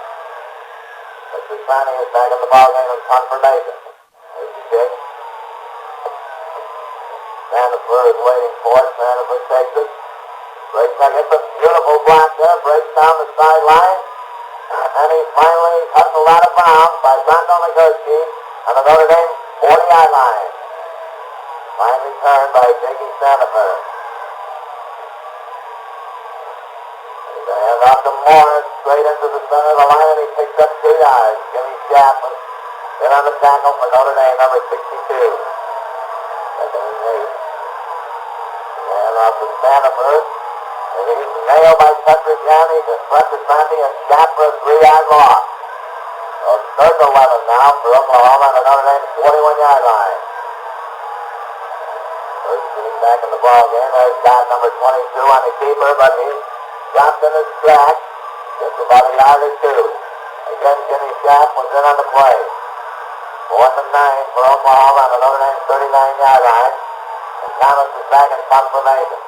Petrosani is back in the ballgame in confirmation. There's the kick. Sandifer is waiting for it. Sandifer takes it. Breaks back. It's a beautiful block there. Breaks down the sideline. And he finally hustled out of bounds by Brandon Nagurski on the Notre Dame 40-yard line. Fine return by J.G. Sandifer. off to Morris, straight into the center of the line, and he picks up 2 yards. Jimmy Chapman in on the tackle for Notre Dame, number 62. Second and 8. And off to Sanford. And he's nailed by Petrosani to Petrosani and shot for a 3-yard loss. So third and 11 now for Oklahoma on the Notre Dame 41-yard line. First getting back in the ball game. There's John, number 22 on the keeper, but he's dropped in his track. Just about a yard or 2. Again, Jimmy Schaff was in on the play. 4th and 9 for Oklahoma on the Notre Dame 39-yard line. And Thomas is back in confirmation.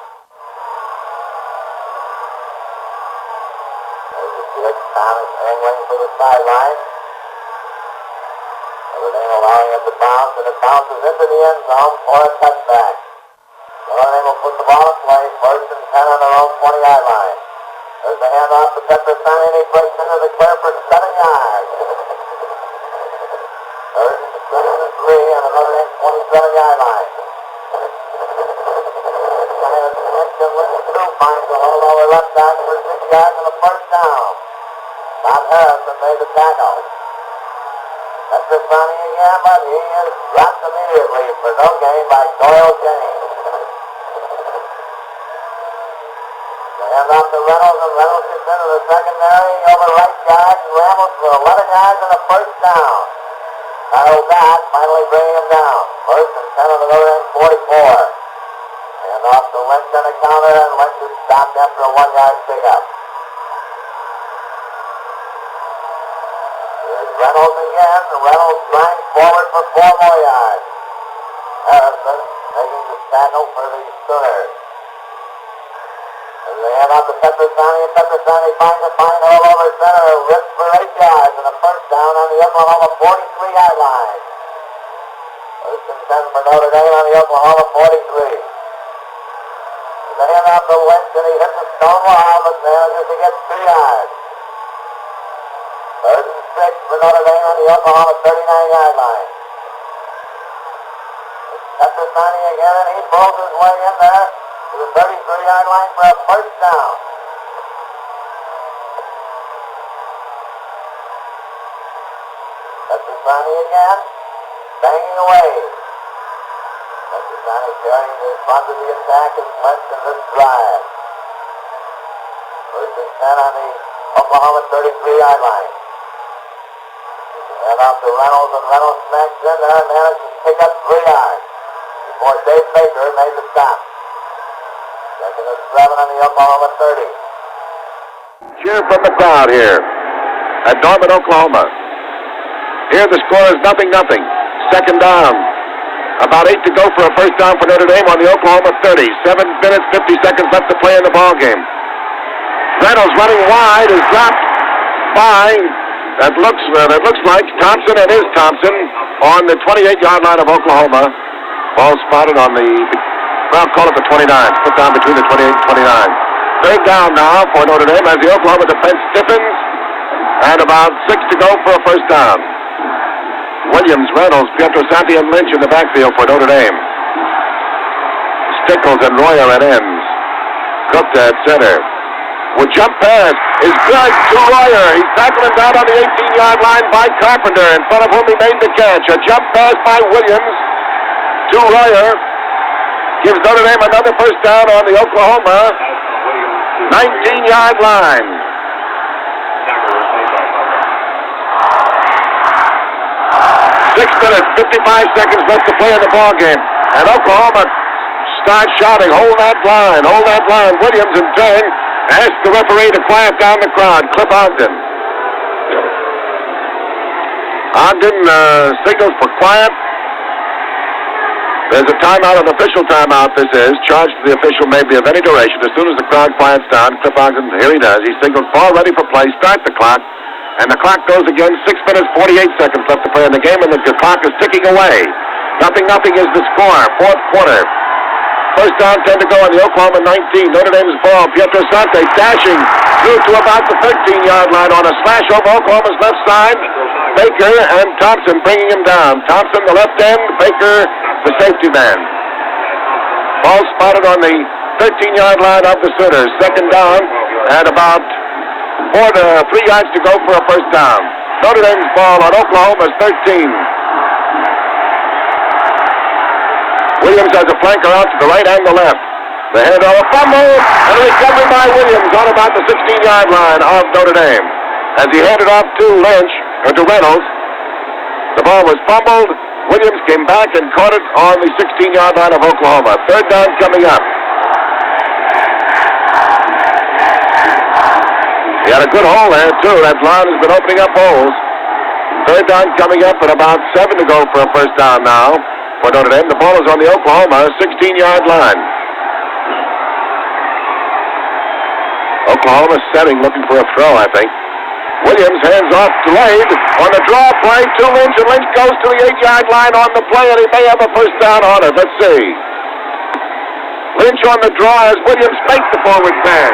There's the switch. Thomas angling for the sideline. Notre Dame allowing it to bounce, and it bounces into the end zone for a touchback. Notre Dame will put the ball in play. 1st and 10 on their own 20-yard line. There's the handoff to Petrosani, and he breaks into the clear for 7 yards. 3rd and 3 on the Notre Dame 27-yard line. Finds a hold over left side for 6 yards and a first down. Bob Harrison made the tackle. Petrosani again, but he is dropped immediately for no gain by Doyle James. They hand off to Reynolds, and Reynolds gets into the secondary over right side and rambles for 11 yards and a first down. Kyle Gott finally bringing him down. 1st and 10 on the Notre Dame 44. And off to Lynch on the counter, and Lynch is stopped after a 1-yard pickup. Here's Reynolds again. Reynolds trying forward for 4 more yards. Harrison making the tackle for the Sooners. And they hand off to Petrosani, and Petrosani finds a fine hole over center, rips for 8 yards, and a first down on the Oklahoma 43-yard line. 1st and 10 for Notre Dame on the Oklahoma 43. They hand off to Lynch, and he hits a stone wall, but manages to get 2 yards. 3rd and 6 for Notre Dame on the Oklahoma 39-yard line. Petrosani again, and he pulls his way in there to the 33-yard line for a first down. Petrosani again, banging away. Petrosani carrying the front of the attack is Lynch in this drive. 1st and 10 on the Oklahoma 33-yard line. And off to Reynolds, and Reynolds smacks in there and manages to pick up 3 yards before Dave Baker made the stop. 2nd and 7 on the Oklahoma 30. Cheer from the crowd here at Norman, Oklahoma. Here the score is 0-0. 2nd down. About 8 to go for a first down for Notre Dame on the Oklahoma 30. 7 minutes, 50 seconds left to play in the ball game. Reynolds running wide is dropped by, that looks like Thompson, and is Thompson on the 28-yard line of Oklahoma. Ball spotted on the, well, call it the 29. Put down between the 28 and 29. 3rd down now for Notre Dame as the Oklahoma defense stiffens, and about 6 to go for a first down. Williams, Reynolds, Pietrosanti, and Lynch in the backfield for Notre Dame. Stickles and Royer at ends. Cooked at center. Well, jump pass is good to Royer. He's tackling down on the 18-yard line by Carpenter, in front of whom he made the catch. A jump pass by Williams to Royer gives Notre Dame another first down on the Oklahoma 19-yard line. 6 minutes, 55 seconds left to play in the ball game. And Oklahoma starts shouting, hold that line, hold that line. Williams in turn asks the referee to quiet down the crowd. Cliff Ogden. Ogden signals for quiet. There's a timeout, an official timeout this is. Charge to the official may be of any duration. As soon as the crowd quiets down, Cliff Ogden, here he does. He signals ball ready for play. Start the clock. And the clock goes again. 6 minutes, 48 seconds left to play in the game, and the clock is ticking away. 0-0 is the score. 4th quarter. First down, 10 to go on the Oklahoma 19. Notre Dame's ball. Pietrosanti dashing through to about the 13-yard line on a slash over Oklahoma's left side. Baker and Thompson bringing him down. Thompson, the left end. Baker, the safety man. Ball spotted on the 13-yard line of the Sooners. 2nd down at about 3 yards to go for a first down. Notre Dame's ball on Oklahoma's 13. Williams has a flanker out to the right and the left. The handoff, a fumble, and a recovery by Williams on about the 16-yard line of Notre Dame. As he handed off to Lynch, or to Reynolds, the ball was fumbled. Williams came back and caught it on the 16-yard line of Oklahoma. Third down coming up. He had a good hole there, too. That line has been opening up holes. Third down coming up and about 7 to go for a first down now for Notre Dame. The ball is on the Oklahoma 16-yard line. Oklahoma setting, looking for a throw, I think. Williams hands off to Lade on the draw play to Lynch, and Lynch goes to the 8-yard line on the play, and he may have a first down on it. Let's see. Lynch on the draw as Williams faked the forward pass.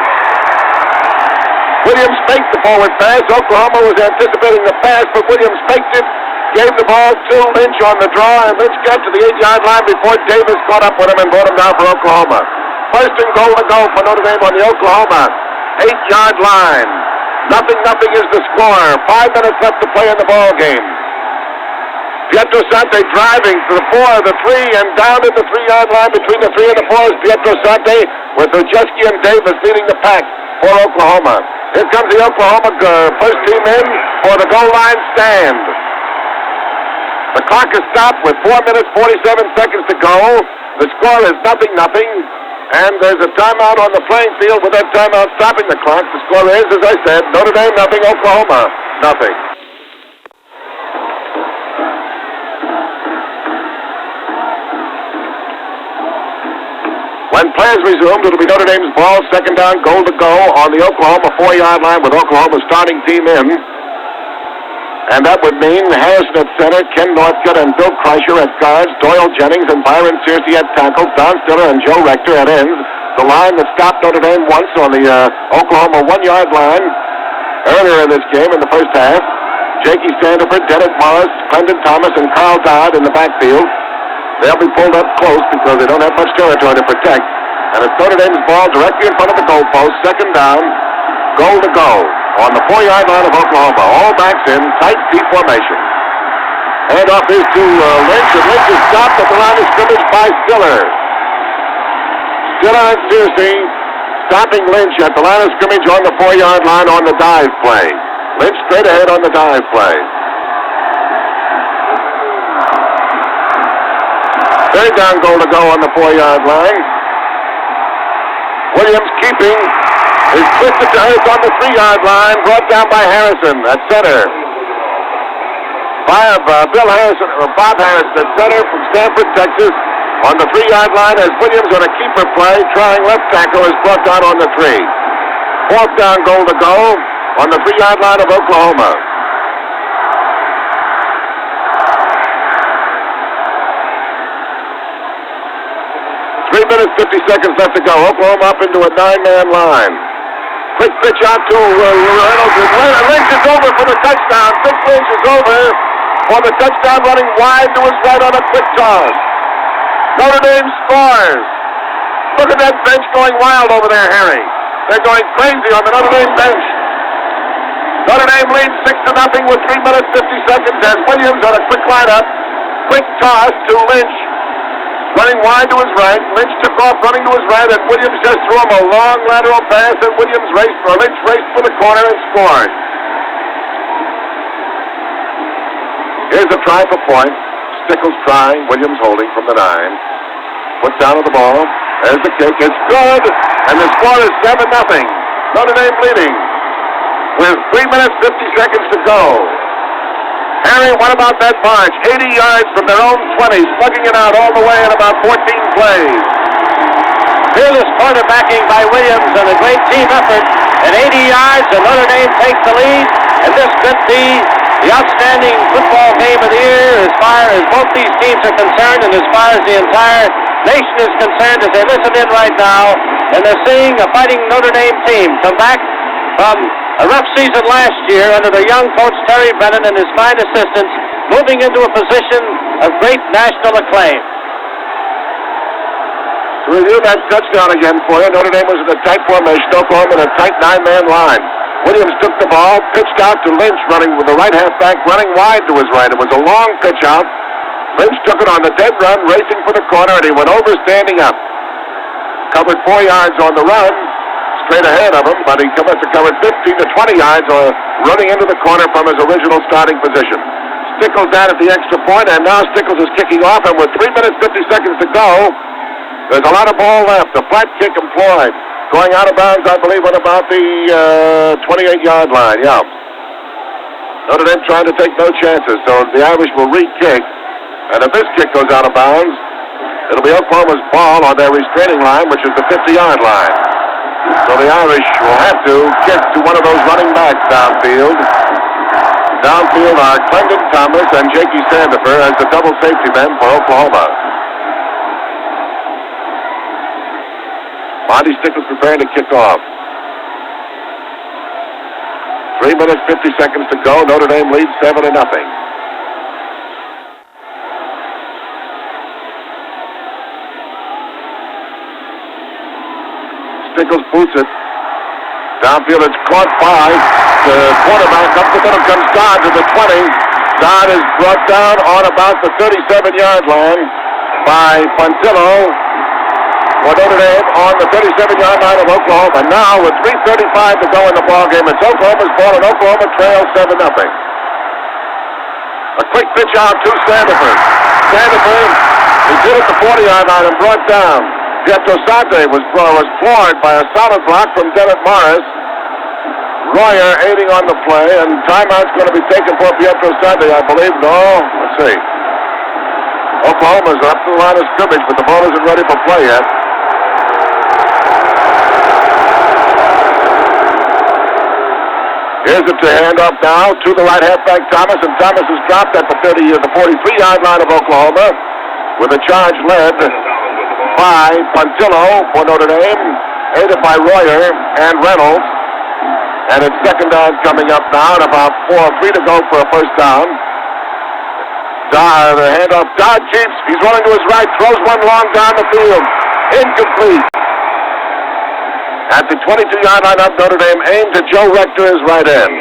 Williams faked the forward pass. Oklahoma was anticipating the pass, but Williams faked it, gave the ball to Lynch on the draw, and Lynch got to the 8-yard line before Davis caught up with him and brought him down for Oklahoma. First and goal to go for Notre Dame on the Oklahoma 8-yard line. Nothing is the score. 5 minutes left to play in the ball game. Pietro Sante driving to the 4, the 3, and down at the 3-yard line between the 3 and the 4 is Pietro Sante with Ojewski and Davis leading the pack for Oklahoma. Here comes the Oklahoma first team in for the goal line stand. The clock is stopped with 4 minutes, 47 seconds to go. The score is 0-0. And there's a timeout on the playing field with that timeout stopping the clock. The score is, as I said, Notre Dame 0, Oklahoma 0. When play is resumed, it'll be Notre Dame's ball, second down, goal to go on the Oklahoma 4-yard line with Oklahoma's starting team in. And that would mean Harrison at center, Ken Northcutt and Bill Kreischer at guards, Doyle Jennings and Byron Searcy at tackles, Don Stiller and Joe Rector at ends. The line that stopped Notre Dame once on the Oklahoma 1-yard line earlier in this game in the first half. Jakey Sandiford, Dennis Morris, Clendon Thomas, and Carl Dodd in the backfield. They'll be pulled up close because they don't have much territory to protect. And it's Notre Dame's ball directly in front of the goalpost, second down, goal to go on the 4-yard line of Oklahoma. All backs in, tight D formation. Handoff is to Lynch, and Lynch is stopped at the line of scrimmage by Stiller. Stiller and Searcy stopping Lynch at the line of scrimmage on the 4-yard line on the dive play. Lynch straight ahead on the dive play. Third down goal to go on the 4-yard line. Williams keeping is twisted to earth on the 3-yard line, brought down by Harrison at center. Bob Harrison at center from Stanford, Texas, on the 3-yard line as Williams on a keeper play, trying left tackle, is brought down on the 3. Fourth down goal to go on the 3-yard line of Oklahoma. Three minutes, 50 seconds left to go. Oklahoma up into a 9-man line. Quick pitch out to Reynolds. Lynch is over for the touchdown. Dick Lynch is over for the touchdown, running wide to his right on a quick toss. Notre Dame scores. Look at that bench going wild over there, Harry. They're going crazy on the Notre Dame bench. Notre Dame leads 6-0 with 3 minutes, 50 seconds as Williams on a quick lineup. Quick toss to Lynch. Running wide to his right. Lynch took off running to his right, and Williams just threw him a long lateral pass, and Lynch raced for the corner and scored. Here's a try for point. Stickles trying, Williams holding from the 9. Puts down on the ball. There's the kick. It's good, and the score is 7-0. Notre Dame leading with 3 minutes, 50 seconds to go. Harry, what about that march? 80 yards from their own 20, slugging it out all the way in about 14 plays. Fearless quarterbacking by Williams and a great team effort at 80 yards, and Notre Dame takes the lead. And this could be the outstanding football game of the year as far as both these teams are concerned and as far as the entire nation is concerned as they listen in right now. And they're seeing a fighting Notre Dame team come back from a rough season last year under the young coach Terry Brennan and his fine assistants, moving into a position of great national acclaim. To review that touchdown again for you, Notre Dame was in a tight formation, Oklahoma in a tight 9-man line. Williams took the ball, pitched out to Lynch, running with the right halfback, running wide to his right. It was a long pitch out. Lynch took it on the dead run, racing for the corner, and he went over standing up. Covered 4 yards on the run, straight ahead of him, but he must have covered 15 to 20 yards running into the corner from his original starting position. Stickles down at the extra point, and now Stickles is kicking off, and with 3 minutes, 50 seconds to go, there's a lot of ball left. A flat kick employed. Going out of bounds, I believe, at about the 28-yard line, yeah. Notre Dame trying to take no chances, so the Irish will re-kick. And if this kick goes out of bounds, it'll be Oklahoma's ball on their restraining line, which is the 50-yard line. So the Irish will have to kick to one of those running backs downfield. Downfield are Clendon Thomas and Jakey Sandifer as the double safety men for Oklahoma. Monty Stickles preparing to kick off. 3 minutes, 50 seconds to go. Notre Dame leads 7-0. Stickles boots it. Downfield, it's caught by the quarterback. Up the middle comes Dodd to the 20. Dodd is brought down on about the 37-yard line by Pontillo for Notre Dame on the 37-yard line of Oklahoma. Now, with 3:35 to go in the ballgame, it's Oklahoma's ball, and Oklahoma trails 7-0. A quick pitch out to Sandifer. Sandifer is hit at the 40-yard line and brought down. Pietro Sante was floored by a solid block from Dennett Morris. Royer aiding on the play, and timeout's going to be taken for Pietro Sante, I believe. No, let's see. Oklahoma's up to the line of scrimmage, but the ball isn't ready for play yet. Here's it to hand off now to the right halfback Thomas, and Thomas is dropped at the 43-yard line of Oklahoma with a charge led by Pontillo for Notre Dame, aided by Royer and Reynolds. And it's second down coming up now, and about 3 to go for a first down. The handoff, Dodd keeps, he's running to his right, throws one long down the field. Incomplete. At the 22-yard line of Notre Dame, aimed to Joe Rector's right end.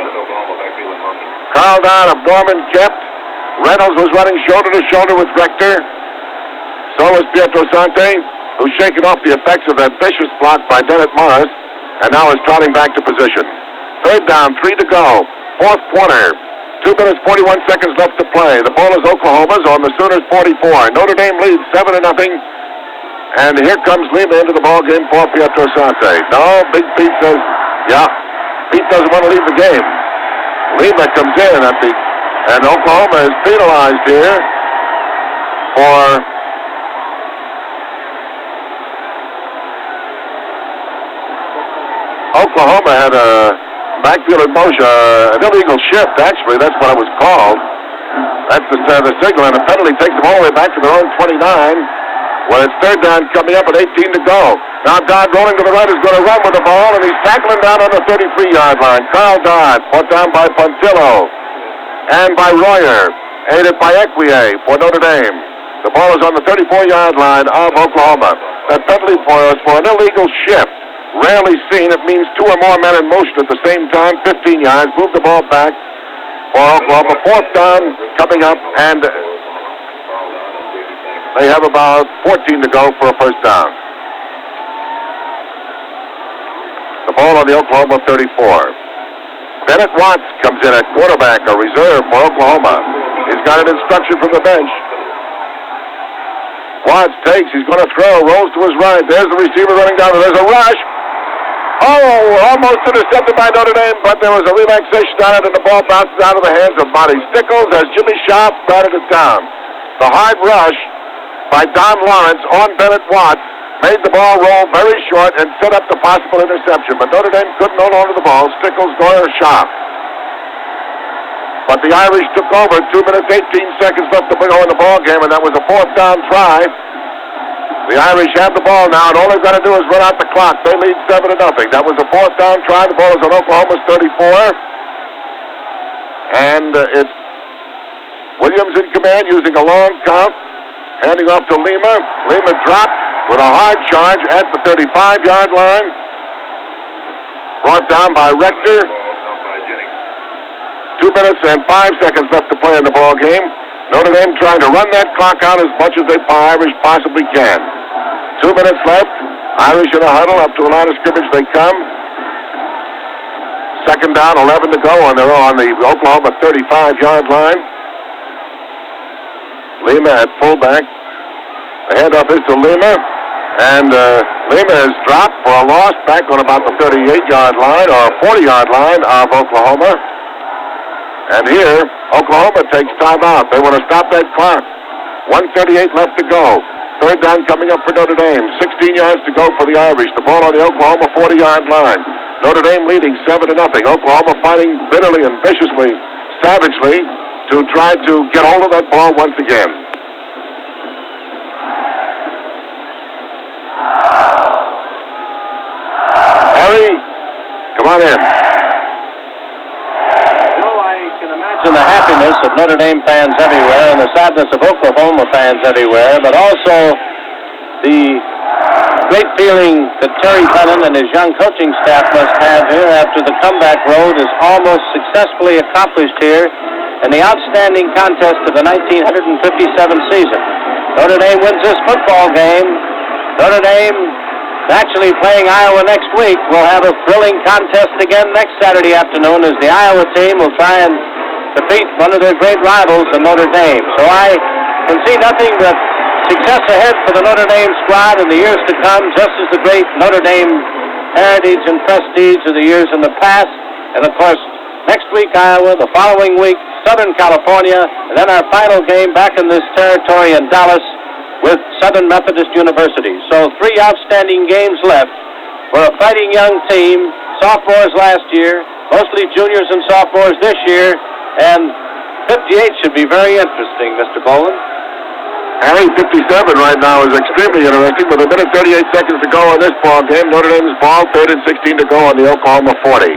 Carl Dodd of Norman kept. Reynolds was running shoulder to shoulder with Rector. So was Pietro Sante, who's shaken off the effects of that vicious block by Dennett Morris, and now is trotting back to position. Third down, 3 to go. Fourth quarter. 2 minutes, 41 seconds left to play. The ball is Oklahoma's on the Sooners 44. Notre Dame leads 7-0. And here comes Lima into the ball game for Pietro Sante. No, Big Pete says, yeah, Pete doesn't want to leave the game. Lima comes in and Oklahoma is penalized here for Oklahoma had a backfield in motion, an illegal shift, actually. That's what it was called. That's the signal, and the penalty takes them all the way back to their own 29. Well, it's third down coming up with 18 to go. Now Dodd rolling to the right is going to run with the ball, and he's tackling down on the 33-yard line. Carl Dodd, put down by Pontillo and by Royer, aided by Equier for Notre Dame. The ball is on the 34-yard line of Oklahoma. That penalty for an illegal shift. Rarely seen. It means 2 or more men in motion at the same time. 15 yards. Move the ball back for Oklahoma. Fourth down coming up, and they have about 14 to go for a first down. The ball on the Oklahoma 34. Bennett Watts comes in at quarterback, a reserve for Oklahoma. He's got an instruction from the bench. Watts takes. He's going to throw. Rolls to his right. There's the receiver running down. There's a rush. Oh, almost intercepted by Notre Dame, but there was a relaxation on it, and the ball bounces out of the hands of Monty Stickles as Jimmy Schaaf batted it down. The hard rush by Don Lawrence on Bennett Watts made the ball roll very short and set up the possible interception, but Notre Dame couldn't hold on to the ball. Stickles, Goyer, Schaaf. But the Irish took over. 2 minutes, 18 seconds left to go in the ball game, and that was a fourth down try. The Irish have the ball now, and all they've got to do is run out the clock. They lead 7-0. That was a fourth down try. The ball is on Oklahoma's 34. And it's Williams in command using a long count. Handing off to Lima. Lima dropped with a hard charge at the 35-yard line. Brought down by Rector. 2 minutes and 5 seconds left to play in the ball game. Notre Dame trying to run that clock out as much as the Irish possibly can. 2 minutes left. Irish in a huddle. Up to the line of scrimmage they come. Second down, 11 to go on the Oklahoma 35-yard line. Lima at fullback. The handoff is to Lima. And Lima is dropped for a loss back on about the 38-yard line or 40-yard line of Oklahoma. And here, Oklahoma takes timeout. They want to stop that clock. 1:38 left to go. Third down coming up for Notre Dame. 16 yards to go for the Irish. The ball on the Oklahoma 40-yard line. Notre Dame leading 7-0. Oklahoma fighting bitterly and viciously, savagely, to try to get hold of that ball once again. Harry, come on in. In the happiness of Notre Dame fans everywhere and the sadness of Oklahoma fans everywhere, but also the great feeling that Terry Pennon and his young coaching staff must have here after the comeback road is almost successfully accomplished here in the outstanding contest of the 1957 season. Notre Dame wins this football game. Notre Dame actually playing Iowa next week. We'll have a thrilling contest again next Saturday afternoon as the Iowa team will try and defeat one of their great rivals, the Notre Dame. So I can see nothing but success ahead for the Notre Dame squad in the years to come, just as the great Notre Dame heritage and prestige of the years in the past. And of course, next week Iowa, the following week Southern California, and then our final game back in this territory in Dallas with Southern Methodist University. So 3 outstanding games left for a fighting young team, sophomores last year, mostly juniors and sophomores this year, and 58 should be very interesting, Mr. Boland. Harry, 57 right now is extremely interesting with 1:38 seconds to go in this ball game. Notre Dame's ball, 3rd and 16 to go on the Oklahoma 40.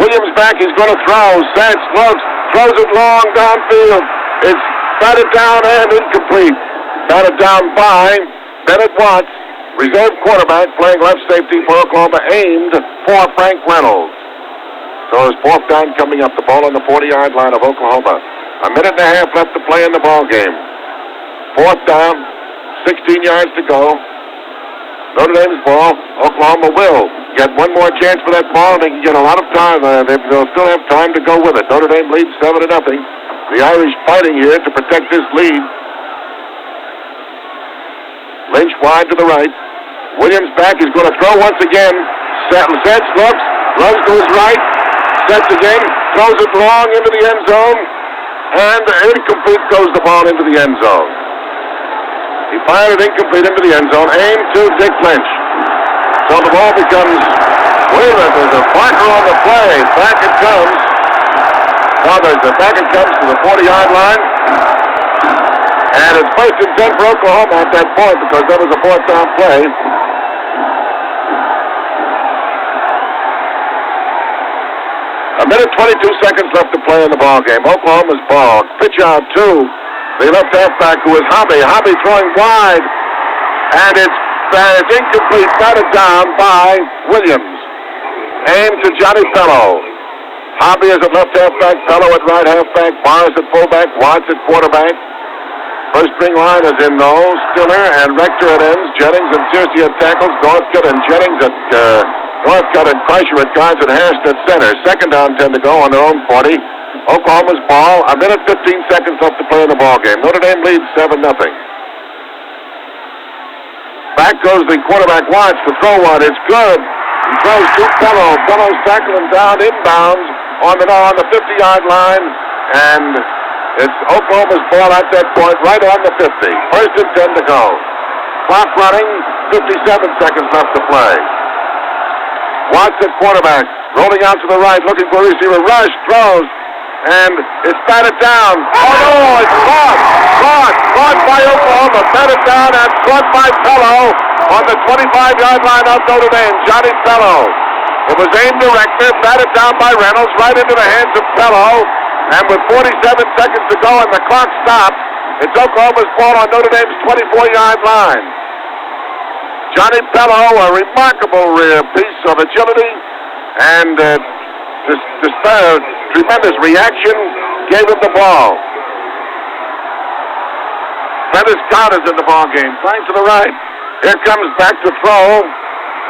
Williams back, he's going to throw. Sets, looks, throws it long downfield. It's batted down and incomplete. Batted down by Bennett Watts, reserve quarterback playing left safety for Oklahoma, aimed for Frank Reynolds. So it's 4th down coming up, the ball on the 40-yard line of Oklahoma. 1.5 minutes left to play in the ball game. 4th down, 16 yards to go. Notre Dame's ball. Oklahoma will get one more chance for that ball, and they can get a lot of time. They'll still have time to go with it. Notre Dame leads 7-0. The Irish fighting here to protect this lead. Lynch wide to the right. Williams back. He's going to throw once again. Sets, looks, runs to his right. Sets again, throws it long into the end zone, and incomplete goes the ball into the end zone. He fired it incomplete into the end zone, aimed to Dick Lynch. So the ball becomes, wait a minute, there's a marker on the play. Back it comes. Back it comes to the 40-yard line. And it's 1st and 10 for Oklahoma at that point because that was a 4th down play. 1:22 seconds left to play in the ball game. Oklahoma's ball. Pitch out to the left halfback who is Hobby. Hobby throwing wide. And it's incomplete. Batted down by Williams. Aimed to Johnny Pello. Hobby is at left halfback. Pello at right halfback. Barnes at fullback. Watts at quarterback. First string line is in those. Stiller and Rector at ends. Jennings and Searcy at tackles. Northcutt and Jennings at Northcutt and Kreischer at guards and Harrison at center. 2nd down, 10 to go on their own 40. Oklahoma's ball. 1 minute, 15 seconds left to play in the ball game. Notre Dame leads 7-0. Back goes the quarterback Watts to throw one. It's good. He throws to Pello. Pello's tackling down inbounds on the 50-yard line. And it's Oklahoma's ball at that point right on the 50. 1st and 10 to go. Clock running. 57 seconds left to play. Watts at quarterback, rolling out to the right, looking for a receiver. Rush, throws, and it's batted down. Oh no, it's caught by Oklahoma. Batted down and caught by Pello on the 25-yard line of Notre Dame. Johnny Pello. It was aimed to Rector, batted down by Reynolds, right into the hands of Pello. And with 47 seconds to go and the clock stops, it's Oklahoma's ball on Notre Dame's 24-yard line. Johnny Pello, a remarkable piece of agility, and tremendous reaction, gave him the ball. Prentice Scott is in the ball game, flying to the right. Here comes back to throw.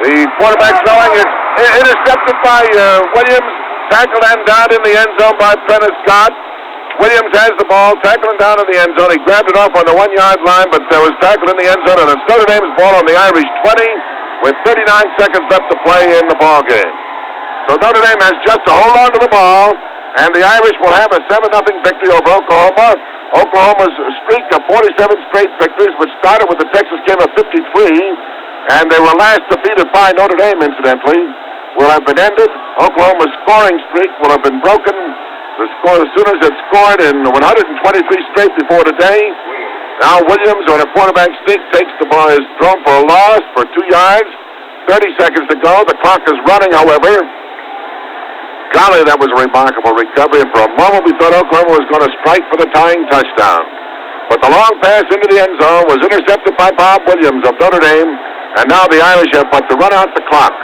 The quarterback throwing it, intercepted by Williams, tackled and down in the end zone by Prentice Scott. Williams has the ball, tackling down in the end zone. He grabbed it off on the 1-yard line, but was tackled in the end zone, and it's Notre Dame's ball on the Irish 20 with 39 seconds left to play in the ball game. So Notre Dame has just to hold on to the ball, and the Irish will have a 7-0 victory over Oklahoma. Oklahoma's streak of 47 straight victories, which started with the Texas game of 53, and they were last defeated by Notre Dame, incidentally, will have been ended. Oklahoma's scoring streak will have been broken. The Sooners had scored in 123 straight before today. Now Williams, on a quarterback sneak, takes the ball, is thrown for a loss for 2 yards. 30 seconds to go. The clock is running, however. Golly, that was a remarkable recovery, and for a moment we thought Oklahoma was going to strike for the tying touchdown. But the long pass into the end zone was intercepted by Bob Williams of Notre Dame, and now the Irish have but to run out the clock.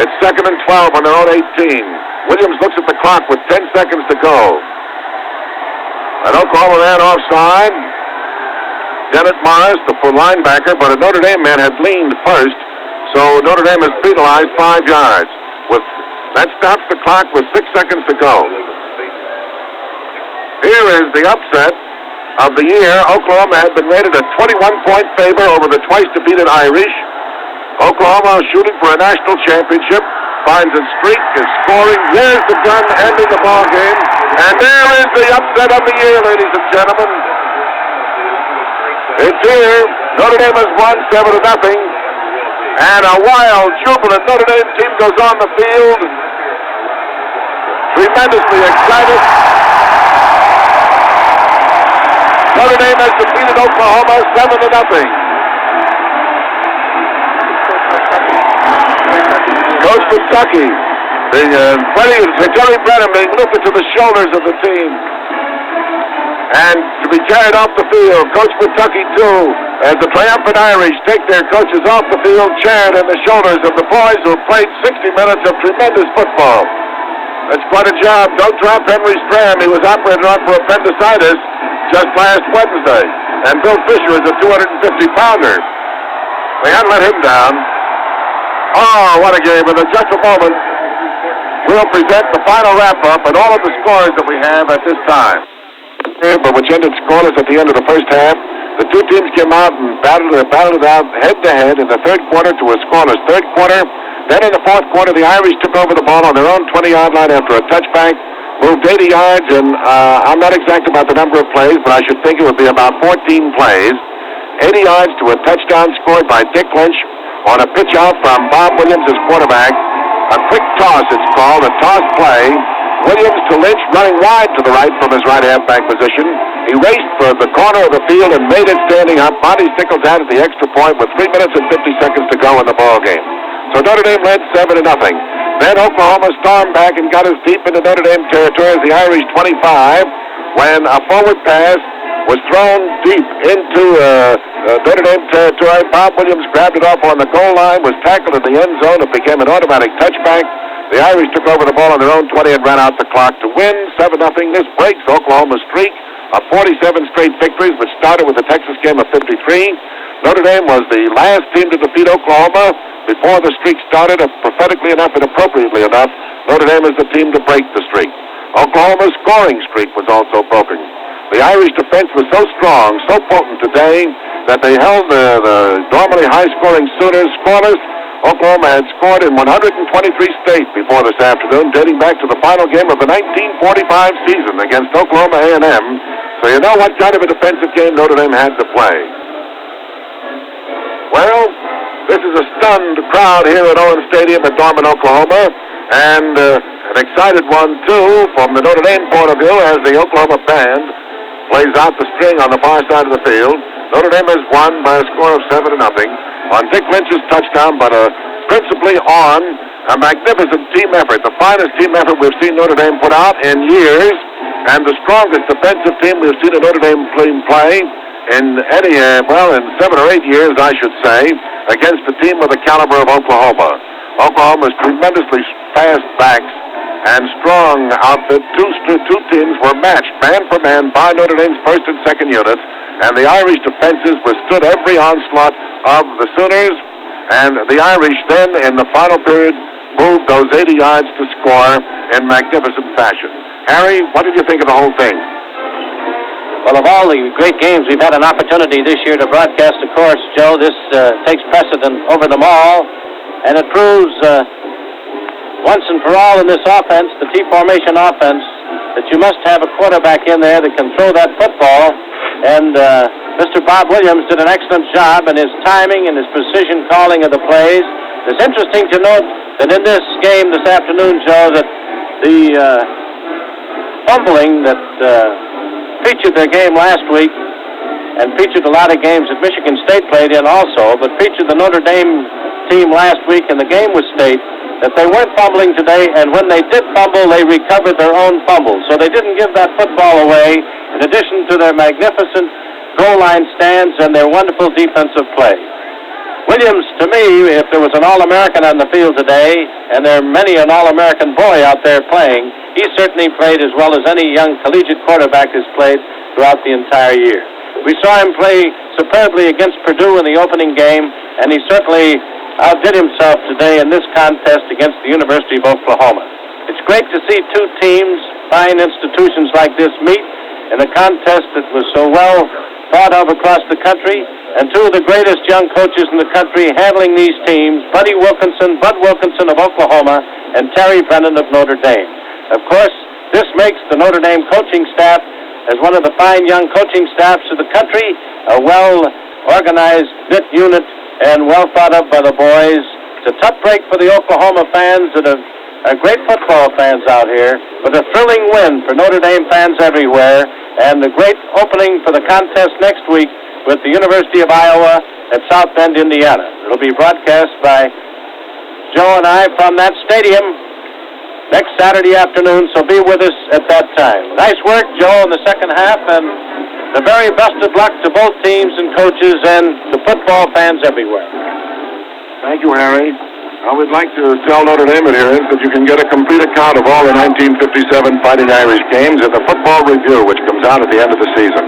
It's 2nd and 12 on their own 18. Williams looks at the clock with 10 seconds to go. And Oklahoma ran offside. Janet Morris, the full linebacker, but a Notre Dame man had leaned first, so Notre Dame has penalized 5 yards. That stops the clock with 6 seconds to go. Here is the upset of the year. Oklahoma had been rated a 21-point favor over the twice-defeated Irish. Oklahoma shooting for a national championship, finds a streak, is scoring. There's the gun ending the ball game. And there is the upset of the year, ladies and gentlemen. It's here. Notre Dame has won 7-0. And a wild, jubilant Notre Dame team goes on the field. Tremendously excited. Notre Dame has defeated Oklahoma 7-0. Coach Kentucky, Terry Brennan being lifted to the shoulders of the team. And to be carried off the field, Coach Kentucky, too, as the triumphant Irish take their coaches off the field, chaired in the shoulders of the boys who played 60 minutes of tremendous football. That's quite a job. Don't drop Henry Strand. He was operated on for appendicitis just last Wednesday. And Bill Fisher is a 250-pounder. They hadn't let him down. Oh, what a game. And in just a moment, we'll present the final wrap-up and all of the scores that we have at this time. But which ended scoreless at the end of the first half. The two teams came out and battled it out head-to-head in the third quarter to a scoreless third quarter. Then in the fourth quarter, the Irish took over the ball on their own 20-yard line after a touchback, moved 80 yards, and I'm not exact about the number of plays, but I should think it would be about 14 plays. 80 yards to a touchdown scored by Dick Lynch on a pitch out from Bob Williams, his quarterback. A quick toss, it's called, a toss play. Williams to Lynch, running wide to the right from his right halfback position. He raced for the corner of the field and made it standing up. Monty Stickles added the extra point with 3 minutes and 50 seconds to go in the ball game. So Notre Dame led 7-0. Then Oklahoma stormed back and got us deep into Notre Dame territory as the Irish 25 when a forward pass was thrown deep into Notre Dame territory. Bob Williams grabbed it off on the goal line, was tackled in the end zone. It became an automatic touchback. The Irish took over the ball on their own 20 and ran out the clock to win 7-0. This breaks Oklahoma's streak of 47 straight victories, which started with the Texas game of 53. Notre Dame was the last team to defeat Oklahoma before the streak started. Prophetically enough and appropriately enough, Notre Dame is the team to break the streak. Oklahoma's scoring streak was also broken. The Irish defense was so strong, so potent today, that they held the normally high-scoring Sooners scoreless. Oklahoma had scored in 123 straight before this afternoon, dating back to the final game of the 1945 season against Oklahoma A&M. So you know what kind of a defensive game Notre Dame had to play. Well, this is a stunned crowd here at Owen Stadium at Norman, Oklahoma, and an excited one, too, from the Notre Dame point of view as the Oklahoma band plays out the string on the far side of the field. Notre Dame has won by a score of 7-0 on Dick Lynch's touchdown, but principally on a magnificent team effort, the finest team effort we've seen Notre Dame put out in years, and the strongest defensive team we've seen a Notre Dame team play in any, in 7 or 8 years, I should say, against a team of the caliber of Oklahoma. Oklahoma's tremendously fast backs and strong outfit. Two teams were matched man for man by Notre Dame's first and second units, and the Irish defenses withstood every onslaught of the Sooners, and the Irish then, in the final period, moved those 80 yards to score in magnificent fashion. Harry, what did you think of the whole thing? Well, of all the great games we've had an opportunity this year to broadcast, of course, Joe, this takes precedent over them all, and it proves once and for all in this offense, the T-formation offense, that you must have a quarterback in there that can throw that football. And Mr. Bob Williams did an excellent job in his timing and his precision calling of the plays. It's interesting to note that in this game this afternoon, Joe, that the fumbling that featured their game last week and featured a lot of games that Michigan State played in also, but featured the Notre Dame team last week in the game with State, that they weren't fumbling today, and when they did fumble, they recovered their own fumbles. So they didn't give that football away, in addition to their magnificent goal line stands and their wonderful defensive play. Williams, to me, if there was an All-American on the field today, and there are many an All-American boy out there playing, he certainly played as well as any young collegiate quarterback has played throughout the entire year. We saw him play superbly against Purdue in the opening game, and he certainly outdid himself today in this contest against the University of Oklahoma. It's great to see two teams, fine institutions like this, meet in a contest that was so well thought of across the country, and two of the greatest young coaches in the country handling these teams, Bud Wilkinson of Oklahoma, and Terry Brennan of Notre Dame. Of course, this makes the Notre Dame coaching staff, as one of the fine young coaching staffs of the country, a well-organized, knit unit, and well thought of by the boys. It's a tough break for the Oklahoma fans that are great football fans out here, but a thrilling win for Notre Dame fans everywhere, and a great opening for the contest next week with the University of Iowa at South Bend, Indiana. It'll be broadcast by Joe and I from that stadium next Saturday afternoon, so be with us at that time. Nice work, Joe, in the second half, and the very best of luck to both teams and coaches and the football fans everywhere. Thank you, Harry. I would like to tell Notre Dame adherents that you can get a complete account of all the 1957 Fighting Irish games in the Football Review, which comes out at the end of the season.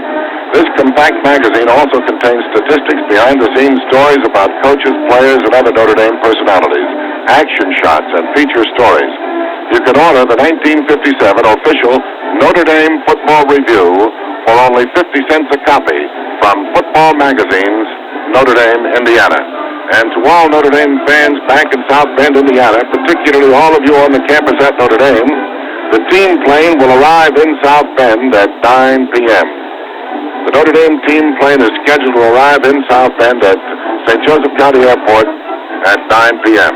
This compact magazine also contains statistics, behind-the-scenes stories about coaches, players, and other Notre Dame personalities, action shots, and feature stories. You can order the 1957 official Notre Dame Football Review for only 50 cents a copy from Football Magazine's Notre Dame, Indiana. And to all Notre Dame fans back in South Bend, Indiana, particularly all of you on the campus at Notre Dame, the team plane will arrive in South Bend at 9 p.m. The Notre Dame team plane is scheduled to arrive in South Bend at St. Joseph County Airport at 9 p.m.